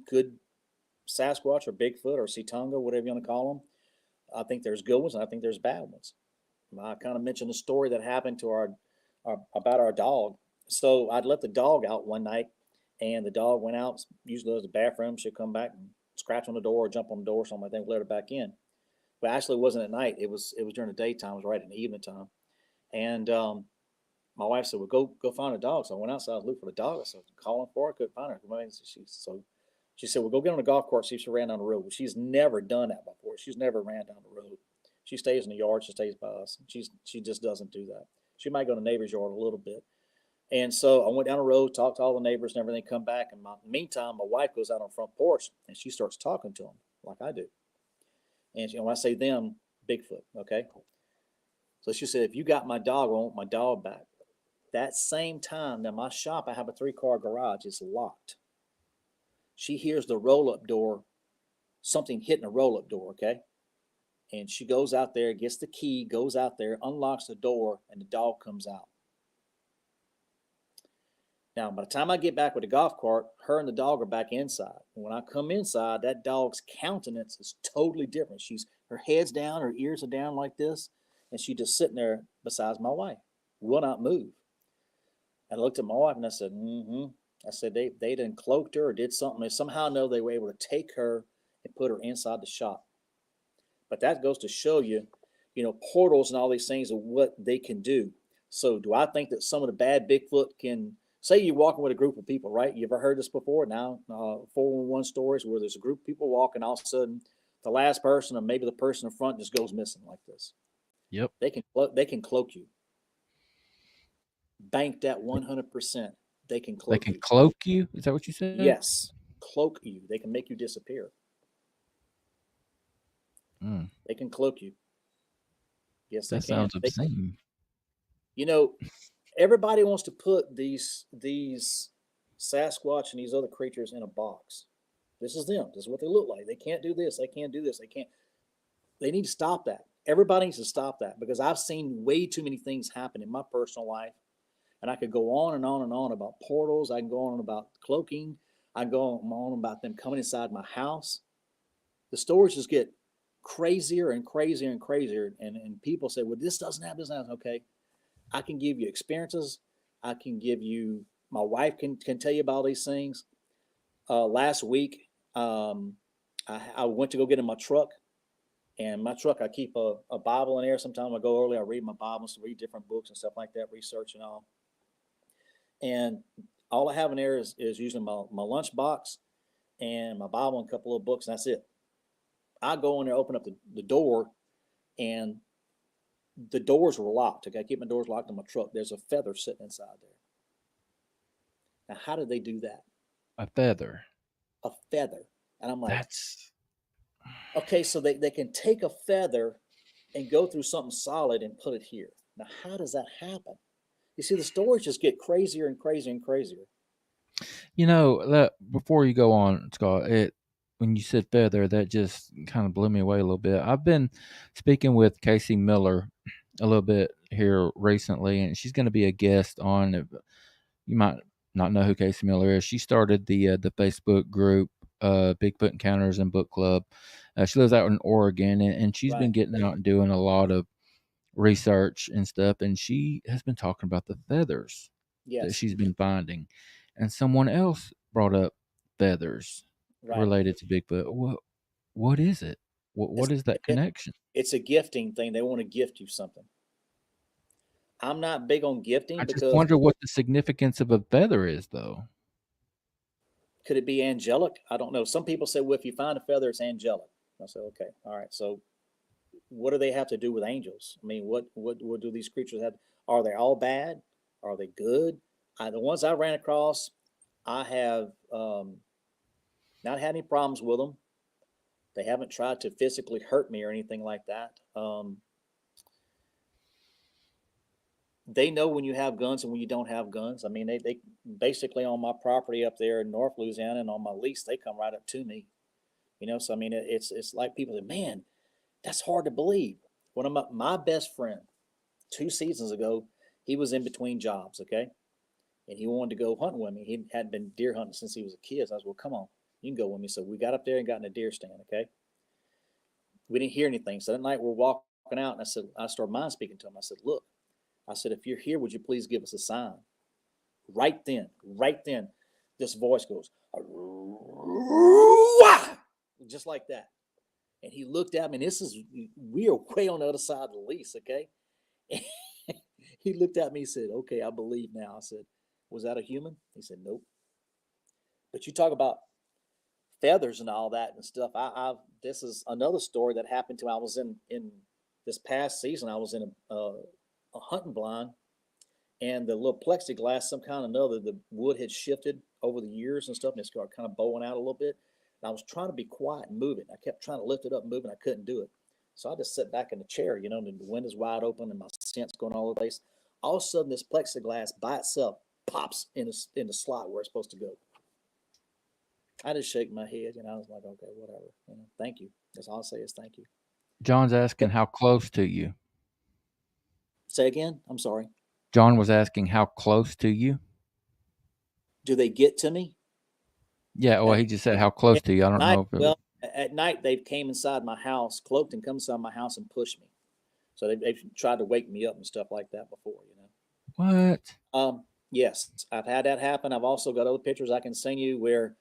good Sasquatch or Bigfoot or Sitonga, whatever you want to call them. I think there's good ones and I think there's bad ones. I kind of mentioned the story that happened to about our dog. So I'd let the dog out one night and the dog went out, usually goes to the bathroom. She'd come back and scratch on the door or jump on the door or something like that. We let her back in. But actually it wasn't at night. It was during the daytime. It was right in the evening time. And my wife said, well, go find a dog. So I went outside to look for the dog. I said, calling for her, couldn't find her. So she said, well, go get on the golf course, see if she ran down the road. Well, she's never done that before. She's never ran down the road. She stays in the yard. She stays by us. She just doesn't do that. She might go to the neighbor's yard a little bit. And so I went down the road, talked to all the neighbors and everything, come back. And meantime, my wife goes out on the front porch and she starts talking to them like I do. And when I say them, Bigfoot, okay? So she said, if you got my dog, I want my dog back. That same time, now my shop, I have a 3-car garage. It's locked. She hears the roll-up door, something hitting a roll-up door, okay? And she goes out there, gets the key, goes out there, unlocks the door, and the dog comes out. Now, by the time I get back with the golf cart, her and the dog are back inside. And when I come inside, that dog's countenance is totally different. Her head's down, her ears are down like this, and she's just sitting there besides my wife, will not move. And I looked at my wife and I said, mm-hmm. I said, they done cloaked her or did something. They somehow know they were able to take her and put her inside the shop. But that goes to show you, portals and all these things of what they can do. So do I think that some of the bad Bigfoot can, say you're walking with a group of people, right? You ever heard this before? Now, 411 stories where there's a group of people walking, all of a sudden the last person or maybe the person in front just goes missing like this. Yep. They can cloak you. Bank that 100%. They can cloak you. They can cloak you? Is that what you said? Yes. Cloak you. They can make you disappear. They can cloak you. Yes, that sounds obscene. Everybody wants to put these Sasquatch and these other creatures in a box. This is them. This is what they look like. They can't do this. They can't do this. They need to stop that. Everybody needs to stop that, because I've seen way too many things happen in my personal life. And I could go on and on and on about portals. I can go on about cloaking. I can go on about them coming inside my house. The stories just get crazier and crazier and crazier. And people say, well, this doesn't happen. This doesn't happen. Okay. I can give you experiences. I can give you, my wife can tell you about these things. Last week, I went to go get in my truck. And my truck, I keep a Bible in there. Sometimes I go early, I read my Bibles, read different books and stuff like that, research and all. And all I have in there is usually my lunch box and my Bible and a couple of books, and that's it. I go in there, open up the door, and the doors were locked. Okay, I keep my doors locked in my truck. There's a feather sitting inside there. Now, how did they do that? A feather. A feather. And I'm like, that's okay, so they can take a feather and go through something solid and put it here. Now, how does that happen? You see, the stories just get crazier and crazier and crazier. That before you go on, Scott, when you said feather, that just kind of blew me away a little bit. I've been speaking with Casey Miller a little bit here recently, and she's going to be a guest on. You might not know who Casey Miller is. She started the Facebook group, Bigfoot Encounters and Book Club. She lives out in Oregon, and she's been getting out and doing a lot of research and stuff, and she has been talking about the feathers that she's been finding. And someone else brought up feathers related to Bigfoot. What is it? What is that connection? It's a gifting thing. They want to gift you something. I'm not big on gifting. I just wonder what the significance of a feather is, though. Could it be angelic? I don't know. Some people say, well, if you find a feather, it's angelic. I say, okay, all right. So what do they have to do with angels? I mean, what do these creatures have? Are they all bad? Are they good? The ones I ran across, I have not had any problems with them. They haven't tried to physically hurt me or anything like that. They know when you have guns and when you don't have guns. I mean, they basically on my property up there in North Louisiana and on my lease, they come right up to me. So I mean, it's like people say, man, that's hard to believe. One of my best friend, 2 seasons ago, he was in between jobs, okay? And he wanted to go hunting with me. He hadn't been deer hunting since he was a kid. So I was, well, come on, you can go with me. So we got up there and got in a deer stand, okay? We didn't hear anything. So that night we're walking out, and I started mind speaking to him. I said, look, if you're here, would you please give us a sign? Right then, this voice goes, just like that. And he looked at me, and we are way on the other side of the lease, okay? He looked at me, he said, okay, I believe now. I said, was that a human? He said, nope. But you talk about feathers and all that and stuff. This is another story that happened to me. I was in this past season, I was in a hunting blind, and the little plexiglass, some kind or another, the wood had shifted over the years and stuff, and it started kind of bowing out a little bit. And I was trying to be quiet and move it. I kept trying to lift it up and move it. I couldn't do it. So I just sat back in the chair, and the window's wide open and my scent's going all over the place. All of a sudden, this plexiglass by itself pops in the slot where it's supposed to go. I just shake my head, I was like, okay, whatever. Thank you. That's all I'll say is thank you. John's asking how close to you. Say again? I'm sorry. John was asking how close to you. Do they get to me? Yeah, well, he just said how close to you. I don't know if well, at night they came inside my house, cloaked, and come inside my house and pushed me. So they've tried to wake me up and stuff like that before, What? Yes, I've had that happen. I've also got other pictures I can send you where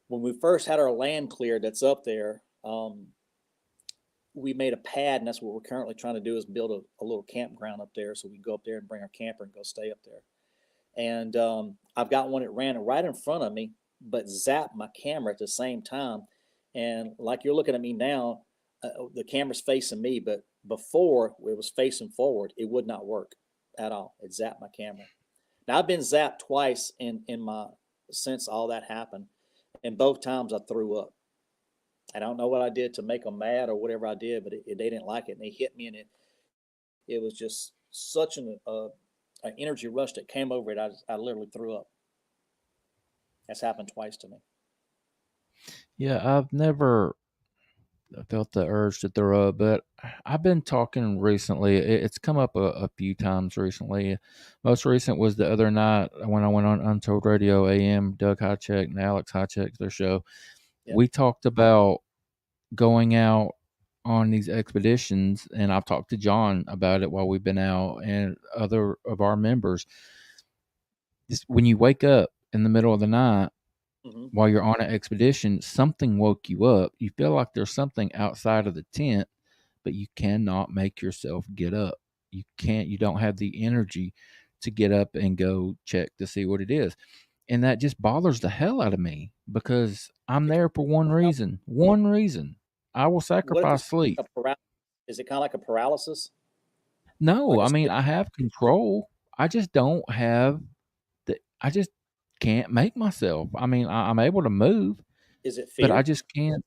when we first had our land cleared that's up there, we made a pad, and that's what we're currently trying to do is build a little campground up there so we go up there and bring our camper and go stay up there. And I've got one that ran right in front of me, but zapped my camera at the same time. And like you're looking at me now, the camera's facing me, but before it was facing forward, it would not work at all. It zapped my camera. Now I've been zapped twice in my since all that happened, and both times I threw up. I don't know what I did to make them mad or whatever I did, but they didn't like it, and they hit me, and it was just such an energy rush that came over it. I literally threw up. That's happened twice to me. Yeah, I've never felt the urge to throw up, but I've been talking recently. It's come up a few times recently. Most recent was the other night when I went on Untold Radio AM, Doug Highcheck and Alex Highcheck, their show. Yep. We talked about going out on these expeditions, and I've talked to John about it while we've been out and other of our members. Just when you wake up in the middle of the night, while you're on an expedition, something woke you up. You feel like there's something outside of the tent, but you cannot make yourself get up. You don't have the energy to get up and go check to see what it is. And that just bothers the hell out of me because I'm there for one reason. One reason. I will sacrifice sleep. Is it kind of like a paralysis? No, Like I mean, I have control. I just don't have I just can't make myself. I mean, I'm able to move. Is it But fear? I just can't.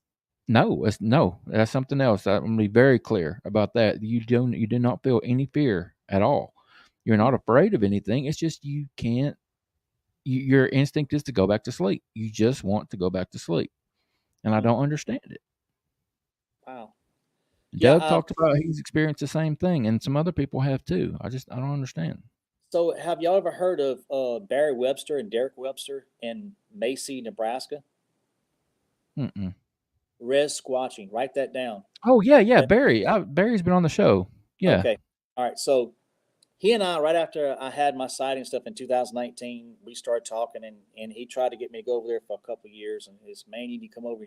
No, that's something else. I'm gonna be very clear about that. You do not feel any fear at all. You're not afraid of anything. It's just you can't. Your instinct is to go back to sleep. You just want to go back to sleep, and I don't understand it. Wow. Doug talked about he's experienced the same thing, and some other people have too. I don't understand. So, have y'all ever heard of Barry Webster and Derek Webster in Macy, Nebraska? Mm-mm. Res Squatching. Write that down. Oh yeah, Barry. Barry's been on the show. Yeah. Okay. All right. So he and I, right after I had my sighting stuff in 2019, we started talking, and he tried to get me to go over there for a couple of years. And his man, you need to come over.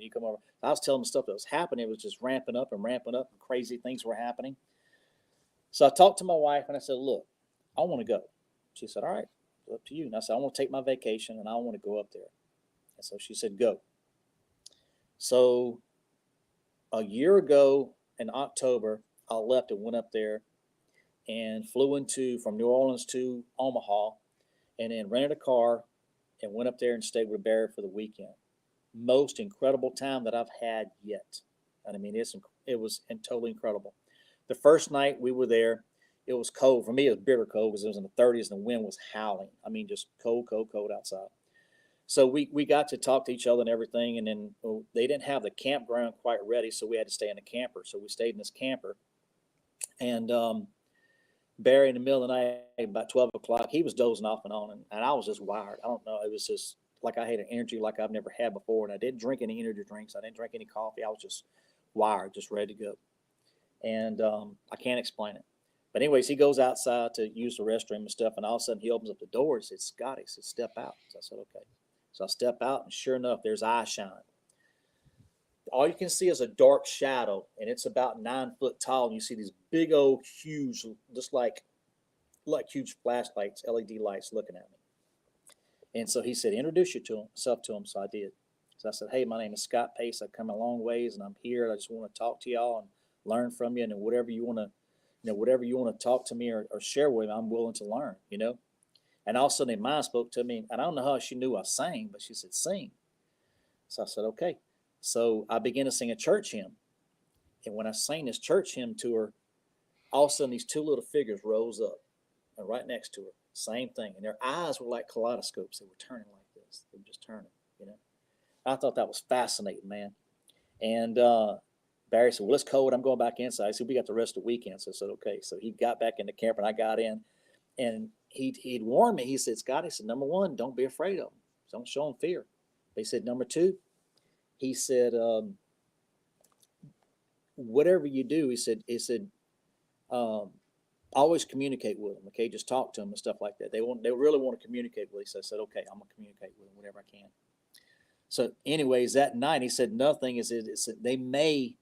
I was telling him stuff that was happening. It was just ramping up, and crazy things were happening. So I talked to my wife, and I said, "Look, I want to go." She said, "All right, it's up to you." And I said, "I want to take my vacation, and I want to go up there." And so she said, "Go." So a year ago in October, I left and went up there and flew from New Orleans to Omaha, and then rented a car and went up there and stayed with Barry for the weekend. Most incredible time that I've had yet. And I mean, it was totally incredible. The first night we were there, it was cold. For me, it was bitter cold because it was in the 30s and the wind was howling. I mean, just cold outside. So we got to talk to each other and everything, and then they didn't have the campground quite ready, so we had to stay in a camper. So we stayed in this camper, and Barry, in the middle of the night, about 12 o'clock, he was dozing off and on, and I was just wired. I don't know. It was just like I had an energy like I've never had before, and I didn't drink any energy drinks. I didn't drink any coffee. I was just wired, just ready to go, and I can't explain it. But anyways, he goes outside to use the restroom and stuff, and all of a sudden he opens up the door and says, "Scotty," says, "Step out." So I said, "Okay." So I step out, and sure enough, there's eye shine. All you can see is a dark shadow, and it's about 9 foot tall. And you see these big old, huge, just like huge flashlights, LED lights, looking at me. And so he said, "Introduce yourself to him." So I did. So I said, "Hey, my name is Scott Pace. I've come a long ways, and I'm here. I just want to talk to y'all and learn from you. And whatever you want to talk to me or share with me, I'm willing to learn. And all of a sudden, mine spoke to me, and I don't know how she knew I sang, but she said, "Sing." So I said, "Okay." So I began to sing a church hymn. And when I sang this church hymn to her, all of a sudden these two little figures rose up and right next to her, same thing. And their eyes were like kaleidoscopes. They were turning like this. They were just turning, I thought that was fascinating, man. And Barry said, "Well, it's cold. I'm going back inside." I said, "We got the rest of the weekend." So I said, "Okay." So he got back in the camper, and I got in. And he'd warned me. He said, "Scott," he said, "number one, don't be afraid of them. Don't show them fear." But he said, "Number two," he said, "whatever you do," he said, always communicate with them. Okay, just talk to them and stuff like that. They really want to communicate with you. So I said, okay, I'm gonna communicate with them whatever I can. So, anyways, that night he said nothing is they may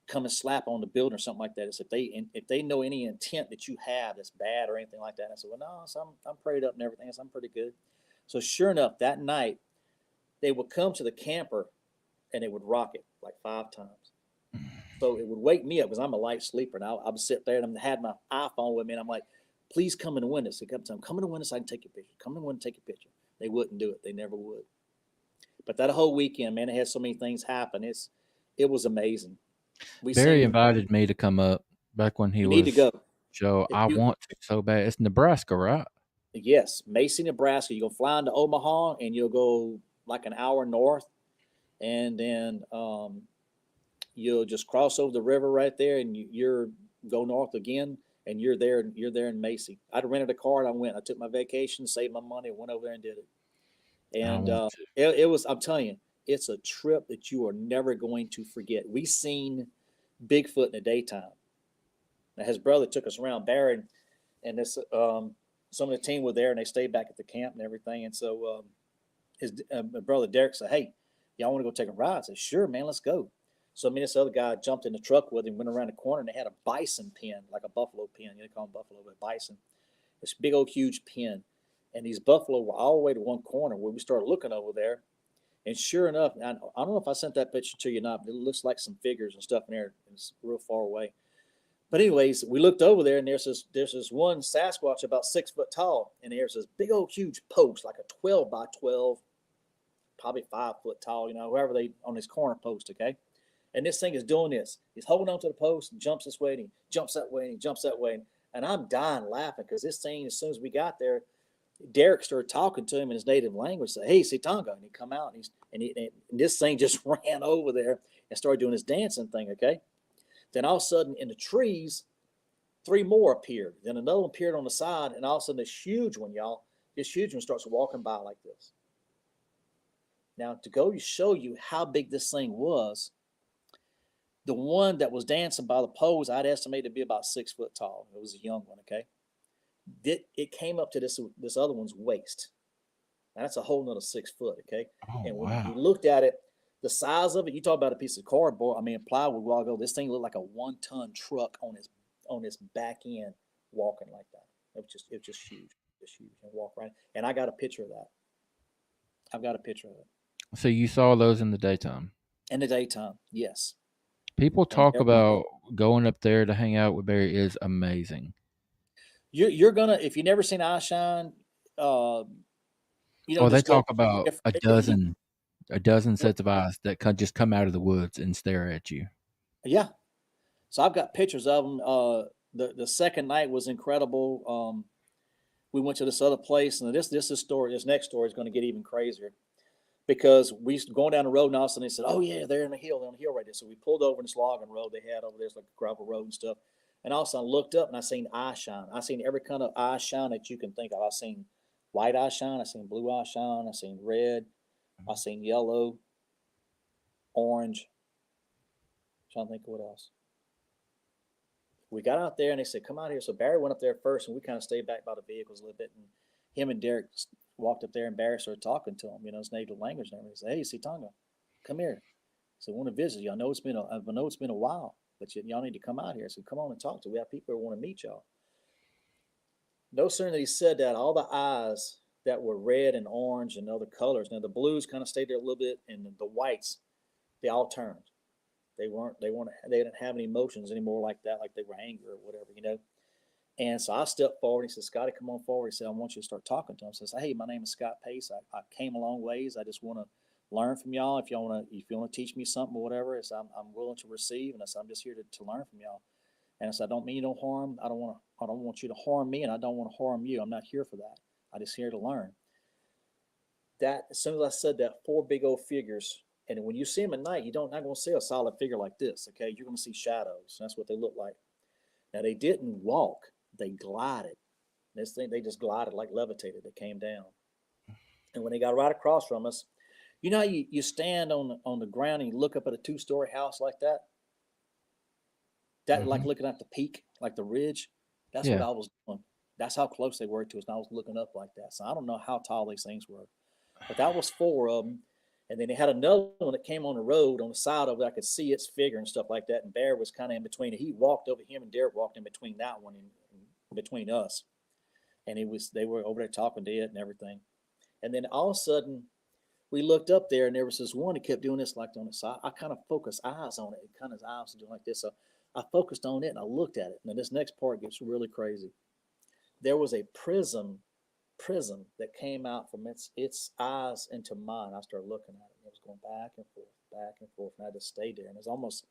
come and slap on the building or something like that. It's if they know any intent that you have that's bad or anything like that. And I said, well, no, so I'm prayed up and everything. So I'm pretty good. So sure enough, that night they would come to the camper and they would rock it like 5 times. So it would wake me up because I'm a light sleeper. And I would sit there and I had my iPhone with me and I'm like, please come in the window. So come in the window so I can take your picture. Come in the window and take your picture. They wouldn't do it. They never would. But that whole weekend, man, it had so many things happen. It was amazing. Barry invited me to come up back when he was. You need to go. So I want to so bad. It's Nebraska, right? Yes, Macy, Nebraska. You're gonna fly into Omaha and you'll go like an hour north, and then you'll just cross over the river right there, and you're go north again, and you're there in Macy. I'd rented a car and I went. I took my vacation, saved my money, went over there and did it. And it was, I'm telling you, it's a trip that you are never going to forget. We seen Bigfoot in the daytime. Now, his brother took us around, Barry, and this some of the team were there, and they stayed back at the camp and everything. And so his brother Derek said, "Hey, y'all want to go take a ride?" I said, "Sure, man, let's go." So me and this other guy jumped in the truck with him, went around the corner, and they had a bison pen, like a buffalo pen. You know, they call them buffalo, but bison. This big old huge pen. And these buffalo were all the way to one corner where we started looking over there. And sure enough, I don't know if I sent that picture to you or not, but it looks like some figures and stuff in there. It's real far away. But anyways, we looked over there, and there's this one Sasquatch about 6 foot tall. And there's this big old huge post, like a 12 by 12, probably 5 foot tall, whoever they on this corner post, okay? And this thing is doing this. He's holding on to the post and jumps this way, and he jumps that way, and he jumps that way. And I'm dying laughing because this thing, as soon as we got there, Derek started talking to him in his native language. Said, "Hey, Sitonga," and he come out, and this thing just ran over there and started doing his dancing thing. Okay, then all of a sudden in the trees, 3 more appeared. Then another one appeared on the side, and all of a sudden this huge one, this huge one starts walking by like this. Now to go show you how big this thing was, the one that was dancing by the pose, I'd estimate to be about 6 foot tall. It was a young one. Okay. It came up to this other one's waist. Now that's a whole nother 6 foot, okay? Oh, and when wow. you looked at it, the size of it, you talk about a piece of cardboard, plywood a while ago, this thing looked like a 1-ton truck on his back end walking like that. It was just huge. Just huge. And walk right. And I got a picture of that. I've got a picture of it. So you saw those in the daytime? In the daytime, yes. People talk about going up there to hang out with Barry is amazing. You're gonna, if you've never seen eye shine, they talk about a dozen sets of eyes that could just come out of the woods and stare at you. Yeah. So I've got pictures of them. The second night was incredible. We went to this other place, and this next story is going to get even crazier, because we going down the road, and all of a sudden they said, "Oh yeah, they're on the hill right there." So we pulled over in this logging road they had over there, it's like a gravel road and stuff. And also I looked up and I seen eye shine. I seen every kind of eye shine that you can think of. I seen white eye shine. I seen blue eye shine. I seen red. I seen yellow, orange. I'm trying to think of what else. We got out there and they said, "Come out here." So Barry went up there first, and we kind of stayed back by the vehicles a little bit. And him and Derek walked up there, and Barry started talking to him, his native language and everything. He said, "Hey, Sitonga, come here." So I want to visit you. I know it's been a while, but y'all need to come out here. So come on and talk to. We have people who want to meet y'all. No sooner than he said that, all the eyes that were red and orange and other colors. Now the blues kind of stayed there a little bit, and the whites, they all turned. They didn't have any emotions anymore like that, like they were angry or whatever, And so I stepped forward. He said, "Scotty, come on forward." He said, "I want you to start talking to him." So I said, "Hey, my name is Scott Pace. I came a long ways. I just want to learn from y'all. If you want to teach me something or whatever, I'm willing to receive." And I said, "I'm just here to learn from y'all." And I said, "I don't mean no harm. I don't want you to harm me, and I don't want to harm you. I'm not here for that. I'm just here to learn." That, as soon as I said that, 4 big old figures. And when you see them at night, you're not going to see a solid figure like this, okay? You're going to see shadows. That's what they look like. Now, they didn't walk. They glided. This thing, they just glided, like levitated. They came down. And when they got right across from us, how you stand on the ground and you look up at a 2-story house like that? That like looking at the peak, like the ridge. That's what Yeah. I was doing. That's how close they were to us, and I was looking up like that. So I don't know how tall these things were, but that was 4 of them. And then they had another one that came on the road on the side of it. I could see its figure and stuff like that. And Bear was kind of in between. He walked over, him and Derek walked in between that one and between us. And they were over there talking to it and everything. And then all of a sudden, we looked up there, and there was this one that kept doing this like on its side. I kind of focused eyes on it. It kind of his eyes were doing like this. So I focused on it and I looked at it. And then this next part gets really crazy. There was a prism that came out from its eyes into mine. I started looking at it. It was going back and forth, and I just stayed there. And it was almost,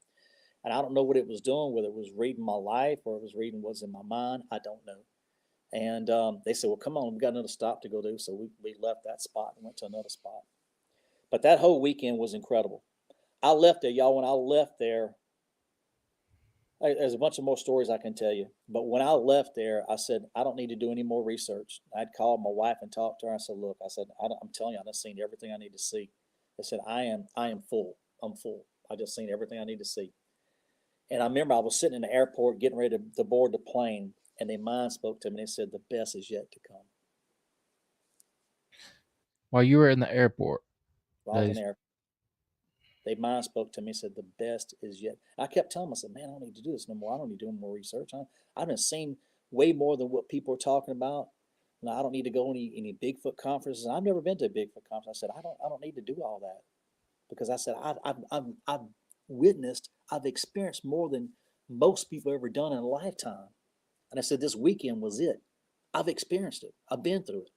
and I don't know what it was doing, whether it was reading my life or it was reading what's in my mind. I don't know. And they said, well, come on, we got another stop to go do. So we left that spot and went to another spot. But that whole weekend was incredible. I left there, y'all. When I left there, there's a bunch of more stories I can tell you. But when I left there, I said, I don't need to do any more research. I'd called my wife and talked to her. I said, look, I'm telling you, I've seen everything I need to see. I said, I am full. I'm full. I just seen everything I need to see. And I remember I was sitting in the airport getting ready to board the plane, and their mind spoke to me. They said, the best is yet to come. While you were in the airport? While I was in the airport. Their mind spoke to me and said, the best is yet. I kept telling myself, man, I don't need to do this no more. I don't need to do more research. I've been seen way more than what people are talking about. And I don't need to go any Bigfoot conferences. I've never been to a Bigfoot conference. I said, I don't need to do all that. Because I said, I've witnessed, I've experienced more than most people ever done in a lifetime. And I said, this weekend was it. I've experienced it. I've been through it.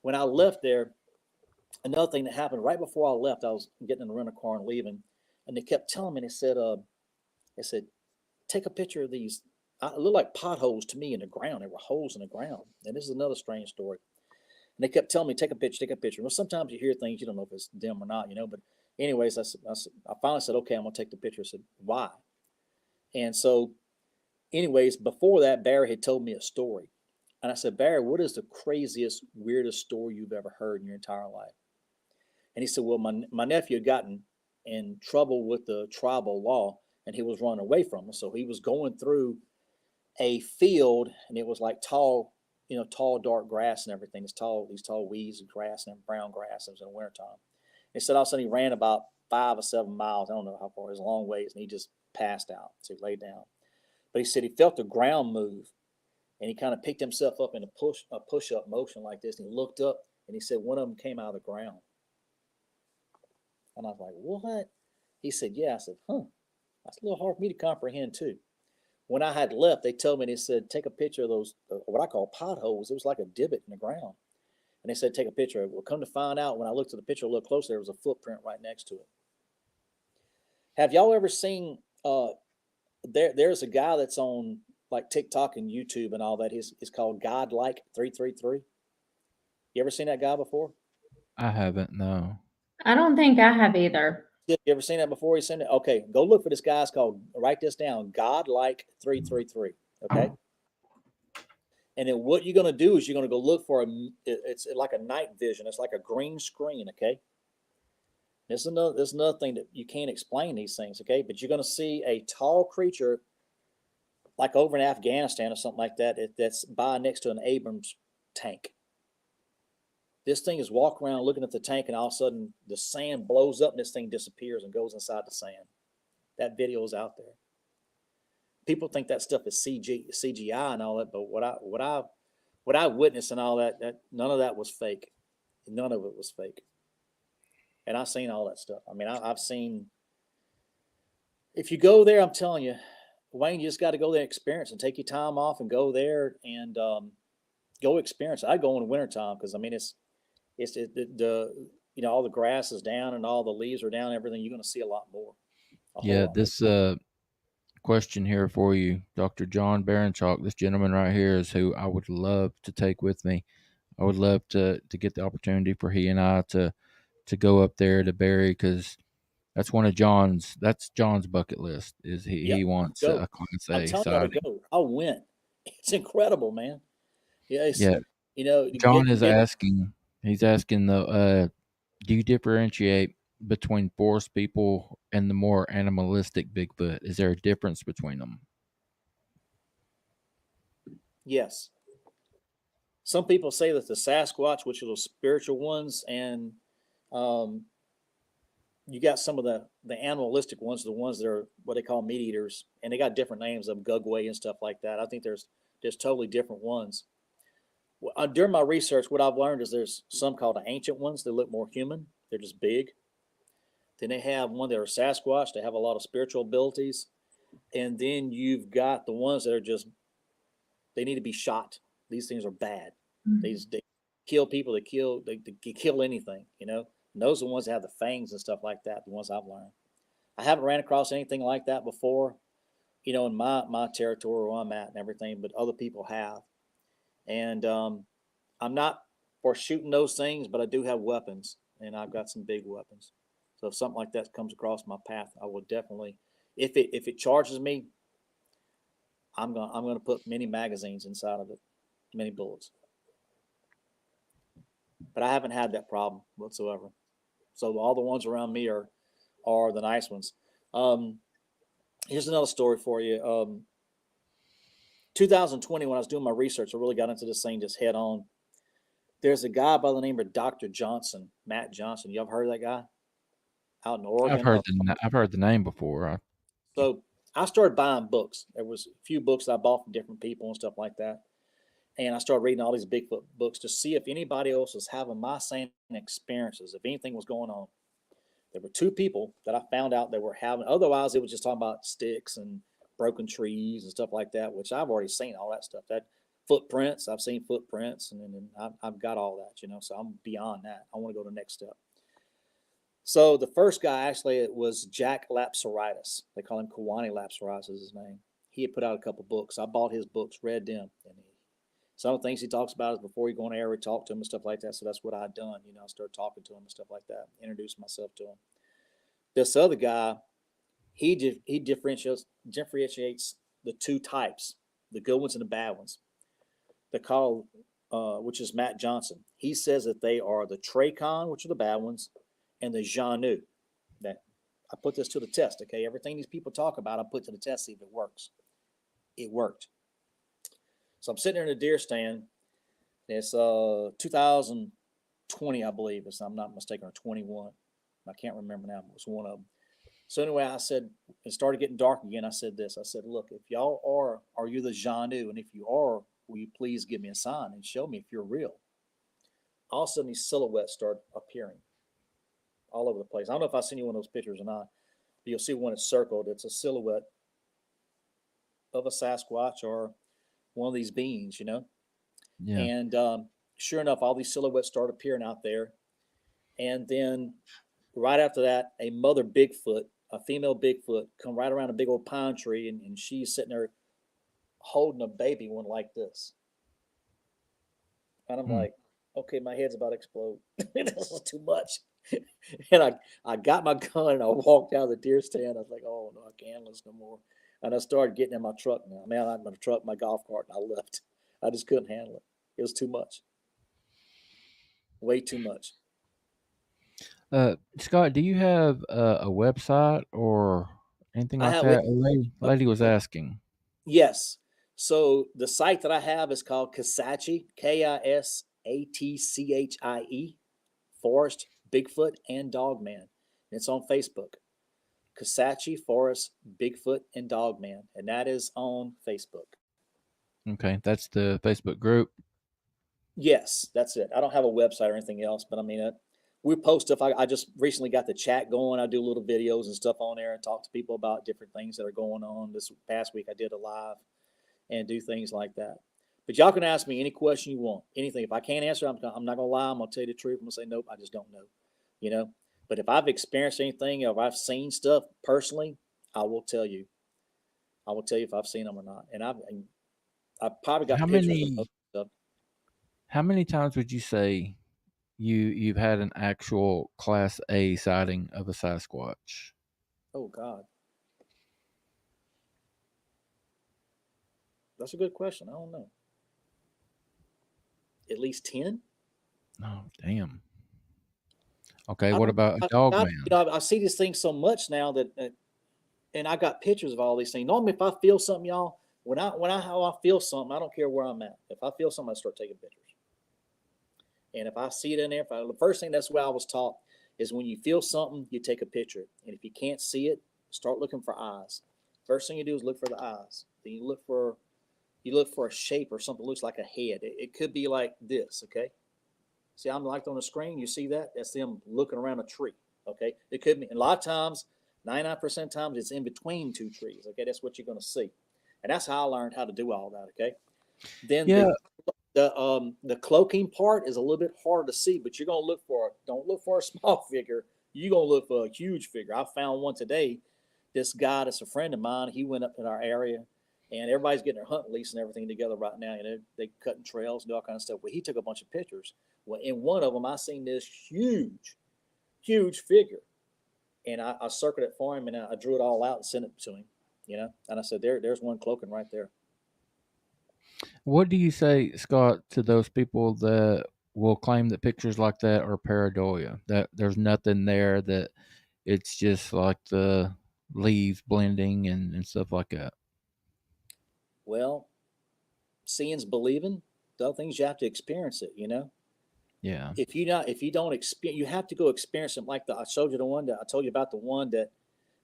When I left there, another thing that happened right before I left, I was getting in the rental car and leaving, and they kept telling me, they said, take a picture of these. It looked like potholes to me in the ground. There were holes in the ground. And this is another strange story. And they kept telling me, take a picture. Well, sometimes you hear things, you don't know if it's them or not, but anyways, I finally said, okay, I'm going to take the picture. I said, why? And so anyways, before that, Barry had told me a story. And I said, Barry, what is the craziest, weirdest story you've ever heard in your entire life? And he said, well, my nephew had gotten in trouble with the tribal law, and he was running away from us. So he was going through a field, and it was like tall, dark grass and everything. These tall weeds and grass and brown grass. It was in the wintertime. He said all of a sudden he ran about 5 or 7 miles. I don't know how far. It was a long ways, and he just passed out. So he laid down. But he said he felt the ground move, and he kind of picked himself up in a push-up motion like this, and he looked up, and he said one of them came out of the ground. And I was like, what? He said, yeah. I said, that's a little hard for me to comprehend too. When I had left, they told me, they said, take a picture of those, what I call potholes. It was like a divot in the ground. And they said, take a picture of it. Well, come to find out, when I looked at the picture a little closer, there was a footprint right next to it. Have y'all ever seen, there's a guy that's on like TikTok and YouTube and all that. He's called Godlike 333. You ever seen that guy before? I haven't, no. I don't think I have either. You ever seen that before? He's seen it? Okay, go look for this guy. It's called, write this down, Godlike 333. Okay. And then what you're going to do is you're going to go look for it's like a night vision. It's like a green screen. Okay. There's another thing that you can't explain these things. Okay. But you're going to see a tall creature like over in Afghanistan or something like that. That's by next to an Abrams tank. This thing is walking around looking at the tank, and all of a sudden the sand blows up and this thing disappears and goes inside the sand. That video is out there. People think that stuff is CGI and all that, but what I witnessed and all that none of that was fake. None of it was fake. And I've seen all that stuff. I mean, I've seen. If you go there, I'm telling you, Wayne, you just got to go there and experience and take your time off and go there and go experience. I go in the wintertime because I mean it's all the grass is down and all the leaves are down. Everything you're going to see a lot more. Yeah, this question here for you, Dr. John Baranchuk. This gentleman right here is who I would love to take with me. I would love to get the opportunity for he and I to go up there to Barry, because that's one of John's bucket list. Is he wants a Class A sighting. I went. It's incredible, man. Yeah. John is asking. He's asking though. Do you differentiate between forest people and the more animalistic Bigfoot? Is there a difference between them? Yes. Some people say that the Sasquatch, which are those spiritual ones, and um, you got some of the animalistic ones, the ones that are what they call meat eaters, and they got different names of Gugway and stuff like that. I think there's totally different ones. During my research, what I've learned is there's some called the ancient ones. They look more human. They're just big. Then they have one that are Sasquatch. They have a lot of spiritual abilities. And then you've got the ones that are just, they need to be shot. These things are bad. They kill people. They kill anything, you know. And those are the ones that have the fangs and stuff like that, the ones I've learned. I haven't ran across anything like that before, you know, in my territory where I'm at and everything, but other people have. And I'm not for shooting those things, but I do have weapons, and I've got some big weapons. So if something like that comes across my path, I will definitely, if it charges me, I'm gonna put many magazines inside of it, many bullets. But I haven't had that problem whatsoever. So all the ones around me are the nice ones. Um, Here's another story for you. 2020, when I was doing my research, I really got into this thing just head on. There's a guy by the name of Dr. Johnson, Matt Johnson. You ever heard of that guy? Out in Oregon. I've heard the name before. So I started buying books. There was a few books I bought from different people and stuff like that. And I started reading all these Bigfoot books to see if anybody else was having my same experiences, if anything was going on. There were two people that I found out that were having. Otherwise, it was just talking about sticks and broken trees and stuff like that, which I've already seen all that stuff. That footprints, I've seen footprints, and I've got all that, you know. So I'm beyond that. I want to go to the next step. So the first guy actually it was Jack Lapsoritis. They call him Kawani Lapsoritis is his name. He had put out a couple books. I bought his books, read them, and some of the things he talks about is before you go on air, we talk to him and stuff like that. So that's what I'd done. You know, I started talking to him and stuff like that, introduced myself to him. This other guy, he differentiates the two types, the good ones and the bad ones. They call, which is Matt Johnson. He says that they are the Tracon, which are the bad ones, and the Janu. That I put this to the test. Okay, everything these people talk about, I put to the test, see if it works. It worked. So I'm sitting there in a deer stand. It's 2020, I believe, if I'm not mistaken, or 21. I can't remember now. It was one of them. So anyway, I said, it started getting dark again. I said this. I said, look, if y'all are you the Janu? And if you are, will you please give me a sign and show me if you're real? All of a sudden, these silhouettes start appearing all over the place. I don't know if I've seen you one of those pictures or not, but you'll see one that's circled. It's a silhouette of a Sasquatch or one of these beings, you know? Yeah. And sure enough, all these silhouettes start appearing out there. And then right after that, a mother Bigfoot, a female Bigfoot, come right around a big old pine tree, and she's sitting there holding a baby one like this. And I'm like, okay, my head's about to explode. This is too much. And I got my gun and I walked out of the deer stand. I was like, oh no, I can't handle this no more. And I started getting in my truck now. Man, I'm in my truck, my golf cart, and I left. I just couldn't handle it. It was too much. Way too much. Scott, do you have a website or anything I like have that? A lady was asking. Yes. So the site that I have is called Kisatchie, Kisatchie, Forest, Bigfoot, and Dogman. It's on Facebook. Kisatchie, Forest, Bigfoot, and Dogman. And that is on Facebook. Okay, that's the Facebook group. Yes, that's it. I don't have a website or anything else, but I mean, we post stuff. I just recently got the chat going. I do little videos and stuff on there and talk to people about different things that are going on. This past week, I did a live and do things like that. But y'all can ask me any question you want, anything. If I can't answer, I'm not going to lie. I'm going to tell you the truth. I'm going to say, nope, I just don't know, you know. But if I've experienced anything or if I've seen stuff personally, I will tell you. I will tell you if I've seen them or not. And I've probably got pictures of stuff. How many times would you say you've had an actual Class A sighting of a Sasquatch? Oh, God. That's a good question. I don't know. At least 10? Oh, damn. Okay, I what don't, about a dog I, man? I see these things so much now that, and I got pictures of all these things. Normally, if I feel something, y'all, how I feel something, I don't care where I'm at. If I feel something, I start taking pictures. And if I see it in there, the first thing, that's where I was taught, is when you feel something, you take a picture. And if you can't see it, start looking for eyes. First thing you do is look for the eyes. Then you look for a shape or something that looks like a head. It could be like this, okay? See, I'm like on the screen. You see that? That's them looking around a tree, okay? It could be, and a lot of times, 99% of times, it's in between two trees, okay? That's what you're going to see. And that's how I learned how to do all that, okay? Then Yeah, the cloaking part is a little bit harder to see, but you're gonna don't look for a small figure. You're gonna look for a huge figure. I found one today. This guy that's a friend of mine, he went up in our area, and everybody's getting their hunt lease and everything together right now. You know, they cutting trails and all kind of stuff. Well, he took a bunch of pictures. Well, in one of them, I seen this huge figure, and I circled it for him, and I drew it all out and sent it to him. You know, and I said, there's one cloaking right there. what do you say, Scott, to those people that will claim that pictures like that are pareidolia? That there's nothing there, that it's just like the leaves blending and stuff like that. Well, seeing's believing. The other things, you have to experience it. You know, Yeah. if you don't experience, you have to go experience it. Like I showed you the one that I told you about, the one that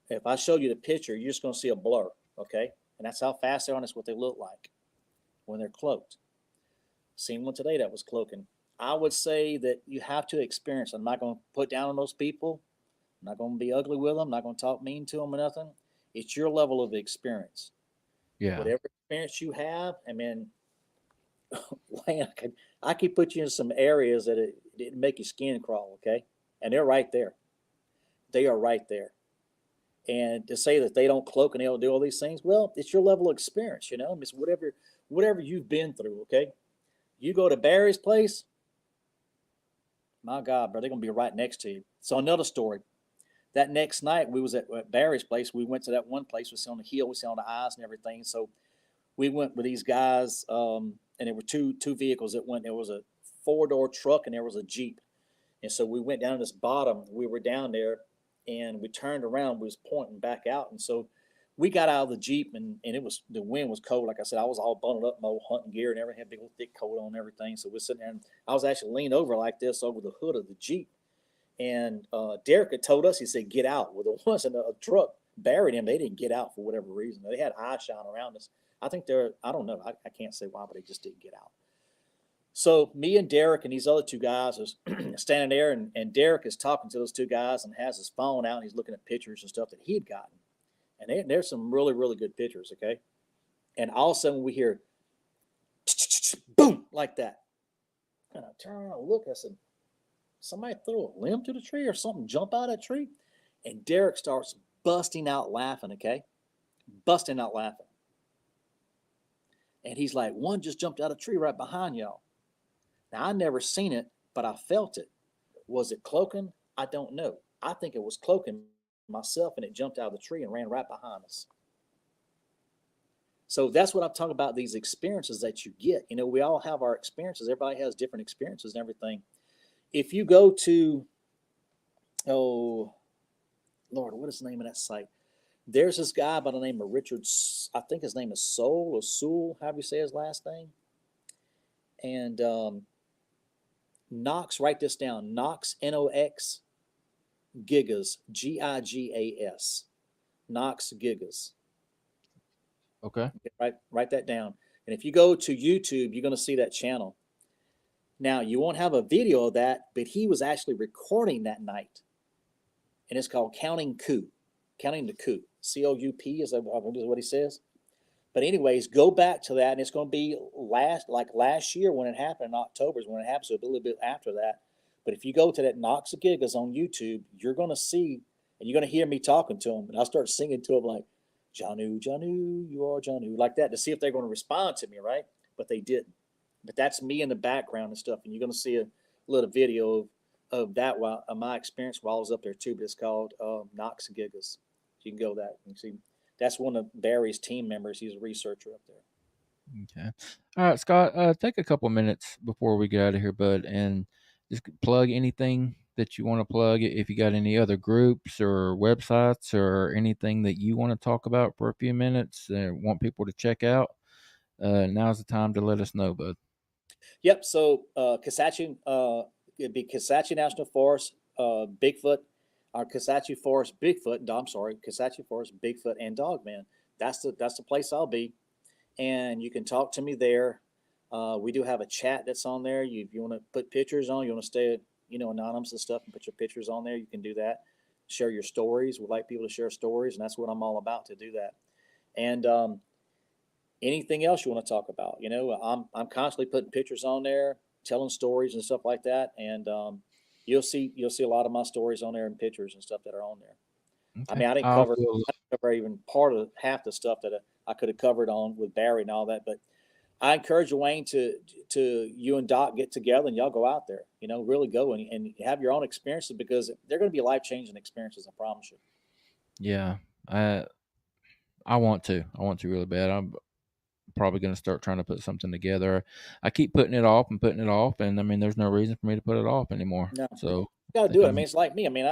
if I show you the picture, you're just going to see a blur, okay? And that's how fast they are, and that's what they look like when they're cloaked. Seen one today that was cloaking. I would say that you have to experience. I'm not going to put down on those people. I'm not going to be ugly with them. I'm not going to talk mean to them or nothing. It's your level of experience. Yeah. Whatever experience you have, I mean, I could put you in some areas that it make your skin crawl, okay? And they're right there. They are right there. And to say that they don't cloak and they don't do all these things, well, it's your level of experience, you know. It's whatever you've been through, okay? You go to Barry's place, my God, bro, they're gonna be right next to you. So another story. That next night we was at Barry's place. We went to that one place, we see on the hill, we see on the eyes and everything. So we went with these guys, and there were two vehicles that went. There was a 4-door truck and there was a Jeep. And so we went down this bottom. We were down there, and we turned around. We was pointing back out, and so we got out of the Jeep, and the wind was cold. Like I said, I was all bundled up, my old hunting gear and everything, had a big old thick coat on and everything. So we're sitting there, and I was actually leaning over like this over the hood of the Jeep. And Derek had told us, he said, get out. Well, the ones in the truck buried him. They didn't get out for whatever reason. They had eye shine around us. I think I don't know. I can't say why, but they just didn't get out. So me and Derek and these other two guys was standing there, and Derek is talking to those two guys and has his phone out, and he's looking at pictures and stuff that he had gotten. And there's some really, really good pictures, okay? And all of a sudden we hear boom, like that. And I turn around and look, I said, somebody threw a limb to the tree or something jump out of that tree? And Derek starts busting out laughing, okay? Busting out laughing. And he's like, one just jumped out of the tree right behind y'all. Now, I never seen it, but I felt it. Was it cloaking? I don't know. I think it was cloaking myself, and it jumped out of the tree and ran right behind us. So that's what I'm talking about, these experiences that you get. You know, we all have our experiences. Everybody has different experiences and everything. If you go to, oh, Lord, what is the name of that site? There's this guy by the name of Richard, I think his name is Soul or Sewell, however you say his last name. And Knox, write this down, Knox, N-O-X, Gigas, G-I-G-A-S, Knox Gigas. Okay. Write that down. And if you go to YouTube, you're going to see that channel. Now, you won't have a video of that, but he was actually recording that night. And it's called Counting Coup. Counting the Coup. C-O-U-P is what he says. But anyways, go back to that, and it's going to be last year when it happened. In October is when it happened, so a little bit after that. But if you go to that Knox Gigas on YouTube, you're going to see, and you're going to hear me talking to him. And I'll start singing to him like, Janu, Janu, you are Janu, like that, to see if they're going to respond to me, right? But they didn't. But that's me in the background and stuff. And you're going to see a little video of that of my experience while I was up there too. But it's called Knox Gigas. So you can go that and see. That's one of Barry's team members. He's a researcher up there. Okay. All right, Scott, take a couple minutes before we get out of here, bud, and just plug anything that you want to plug? If you got any other groups or websites or anything that you want to talk about for a few minutes, want people to check out, now's the time to let us know, bud. Yep. So Kisatchie, it'd be Kisatchie National Forest, Bigfoot, or Kisatchie Forest Bigfoot. I'm sorry, Kisatchie Forest Bigfoot and Dogman. That's the place I'll be, and you can talk to me there. We do have a chat that's on there. If you want to put pictures on, you want to stay anonymous and stuff, and put your pictures on there. You can do that. Share your stories. We like people to share stories, and that's what I'm all about, to do that. And anything else you want to talk about. I'm constantly putting pictures on there, telling stories and stuff like that, and you'll see a lot of my stories on there and pictures and stuff that are on there. I mean, I didn't cover even part of half the stuff that I could have covered on with Barry and all that, but I encourage you, Wayne, to you and Doc get together and y'all go out there. Really go and have your own experiences, because they're going to be life-changing experiences. I promise you. Yeah, I want to. I want to really bad. I'm probably going to start trying to put something together. I keep putting it off, and I mean, there's no reason for me to put it off anymore. No, So you got to do it. I mean, it's like me. I mean,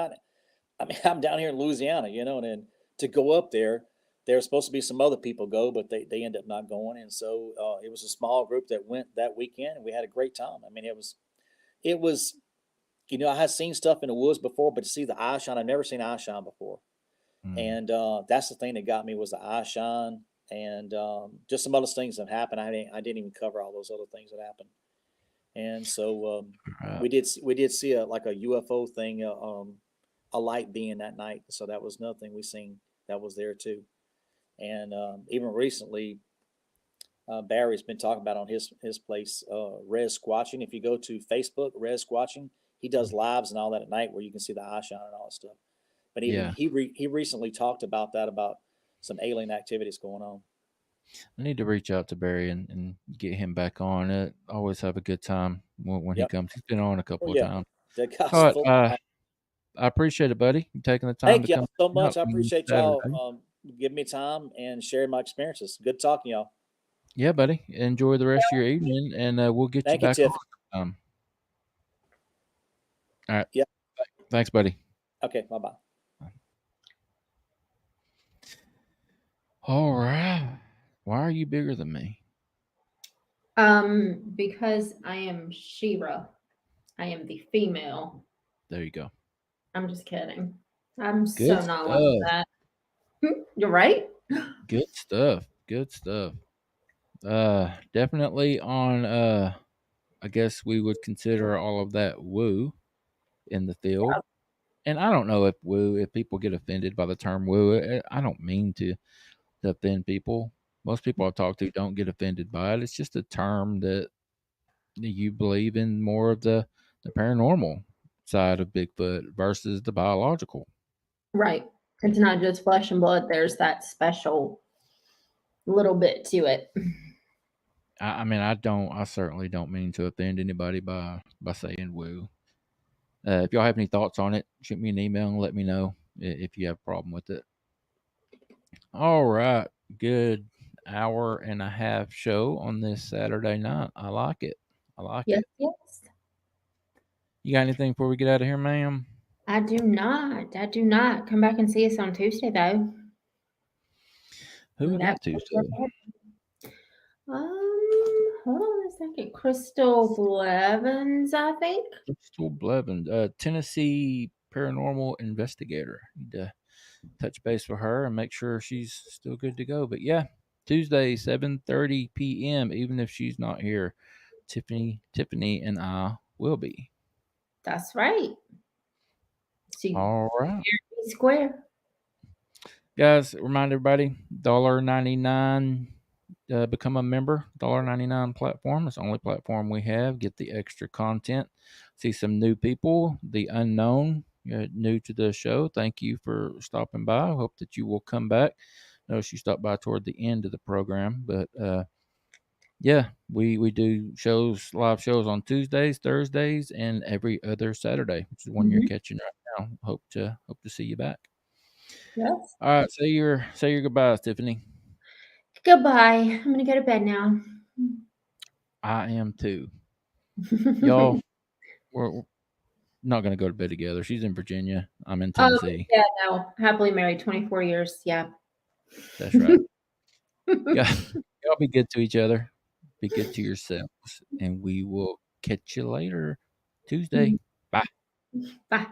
I'm down here in Louisiana, and then to go up there, there's supposed to be some other people go, but they end up not going. And so it was a small group that went that weekend, and we had a great time. I mean, it was, I had seen stuff in the woods before, but to see the eye shine, I've never seen eye shine before. And that's the thing that got me, was the eye shine, and just some other things that happened. I didn't even cover all those other things that happened. And so we did see a UFO thing, a light being that night. So that was another thing we seen that was there too. And even recently, Barry's been talking about on his place, Res Squatching. If you go to Facebook, Res Squatching, he does lives and all that at night where you can see the eye shine and all that stuff. But he recently talked about some alien activities going on. I need to reach out to Barry and get him back on. It always have a good time when he comes. He's been on a couple of times. But I appreciate it, buddy. You taking the time to come. Thank y'all so much. I appreciate y'all giving me time and sharing my experiences. Good talking, y'all. Yeah, buddy. Enjoy the rest of your evening, and we'll get you back on. All right. Yeah. Thanks, buddy. Okay. Bye-bye. All right. Why are you bigger than me? Because I am She-Ra. I am the female. There you go. I'm just kidding. I'm so not like that. You're right. Good stuff. Good stuff. Definitely on I guess we would consider all of that woo in the field. Yeah. And I don't know if people get offended by the term woo. I don't mean to offend people. Most people I've talked to don't get offended by it. It's just a term that you believe in more of the paranormal side of Bigfoot versus the biological. Right. It's not just flesh and blood. There's that special little bit to it. I mean, I certainly don't mean to offend anybody by saying woo. If y'all have any thoughts on it, shoot me an email and let me know if you have a problem with it. All right. Good hour and a half show on this Saturday night. I like it. Yes. You got anything before we get out of here, ma'am? I do not. Come back and see us on Tuesday, though. Who we got Tuesday? Hold on a second. Crystal Blevins, I think. Crystal Blevins, Tennessee paranormal investigator. Need to touch base with her and make sure she's still good to go. But yeah, Tuesday, 7:30 p.m. Even if she's not here, Tiffany, and I will be. That's right. All right. Square. Guys, remind everybody, $1.99. Become a member. $1.99 platform. It's the only platform we have. Get the extra content. See some new people. The unknown, new to the show. Thank you for stopping by. I hope that you will come back. Notice you stopped by toward the end of the program, but yeah, we do live shows on Tuesdays, Thursdays, and every other Saturday, which is one you're catching right now. Hope to see you back. Yes. All right, say your goodbyes, Tiffany. Goodbye. I'm gonna go to bed now. I am too. Y'all, we're not going to go to bed together. She's in Virginia. I'm in Oh, Tennessee. yeah, no. Happily married, 24 years. Yeah. That's right. Y'all be good to each other. Be good to yourselves. And we will catch you later Tuesday. Bye. Bye.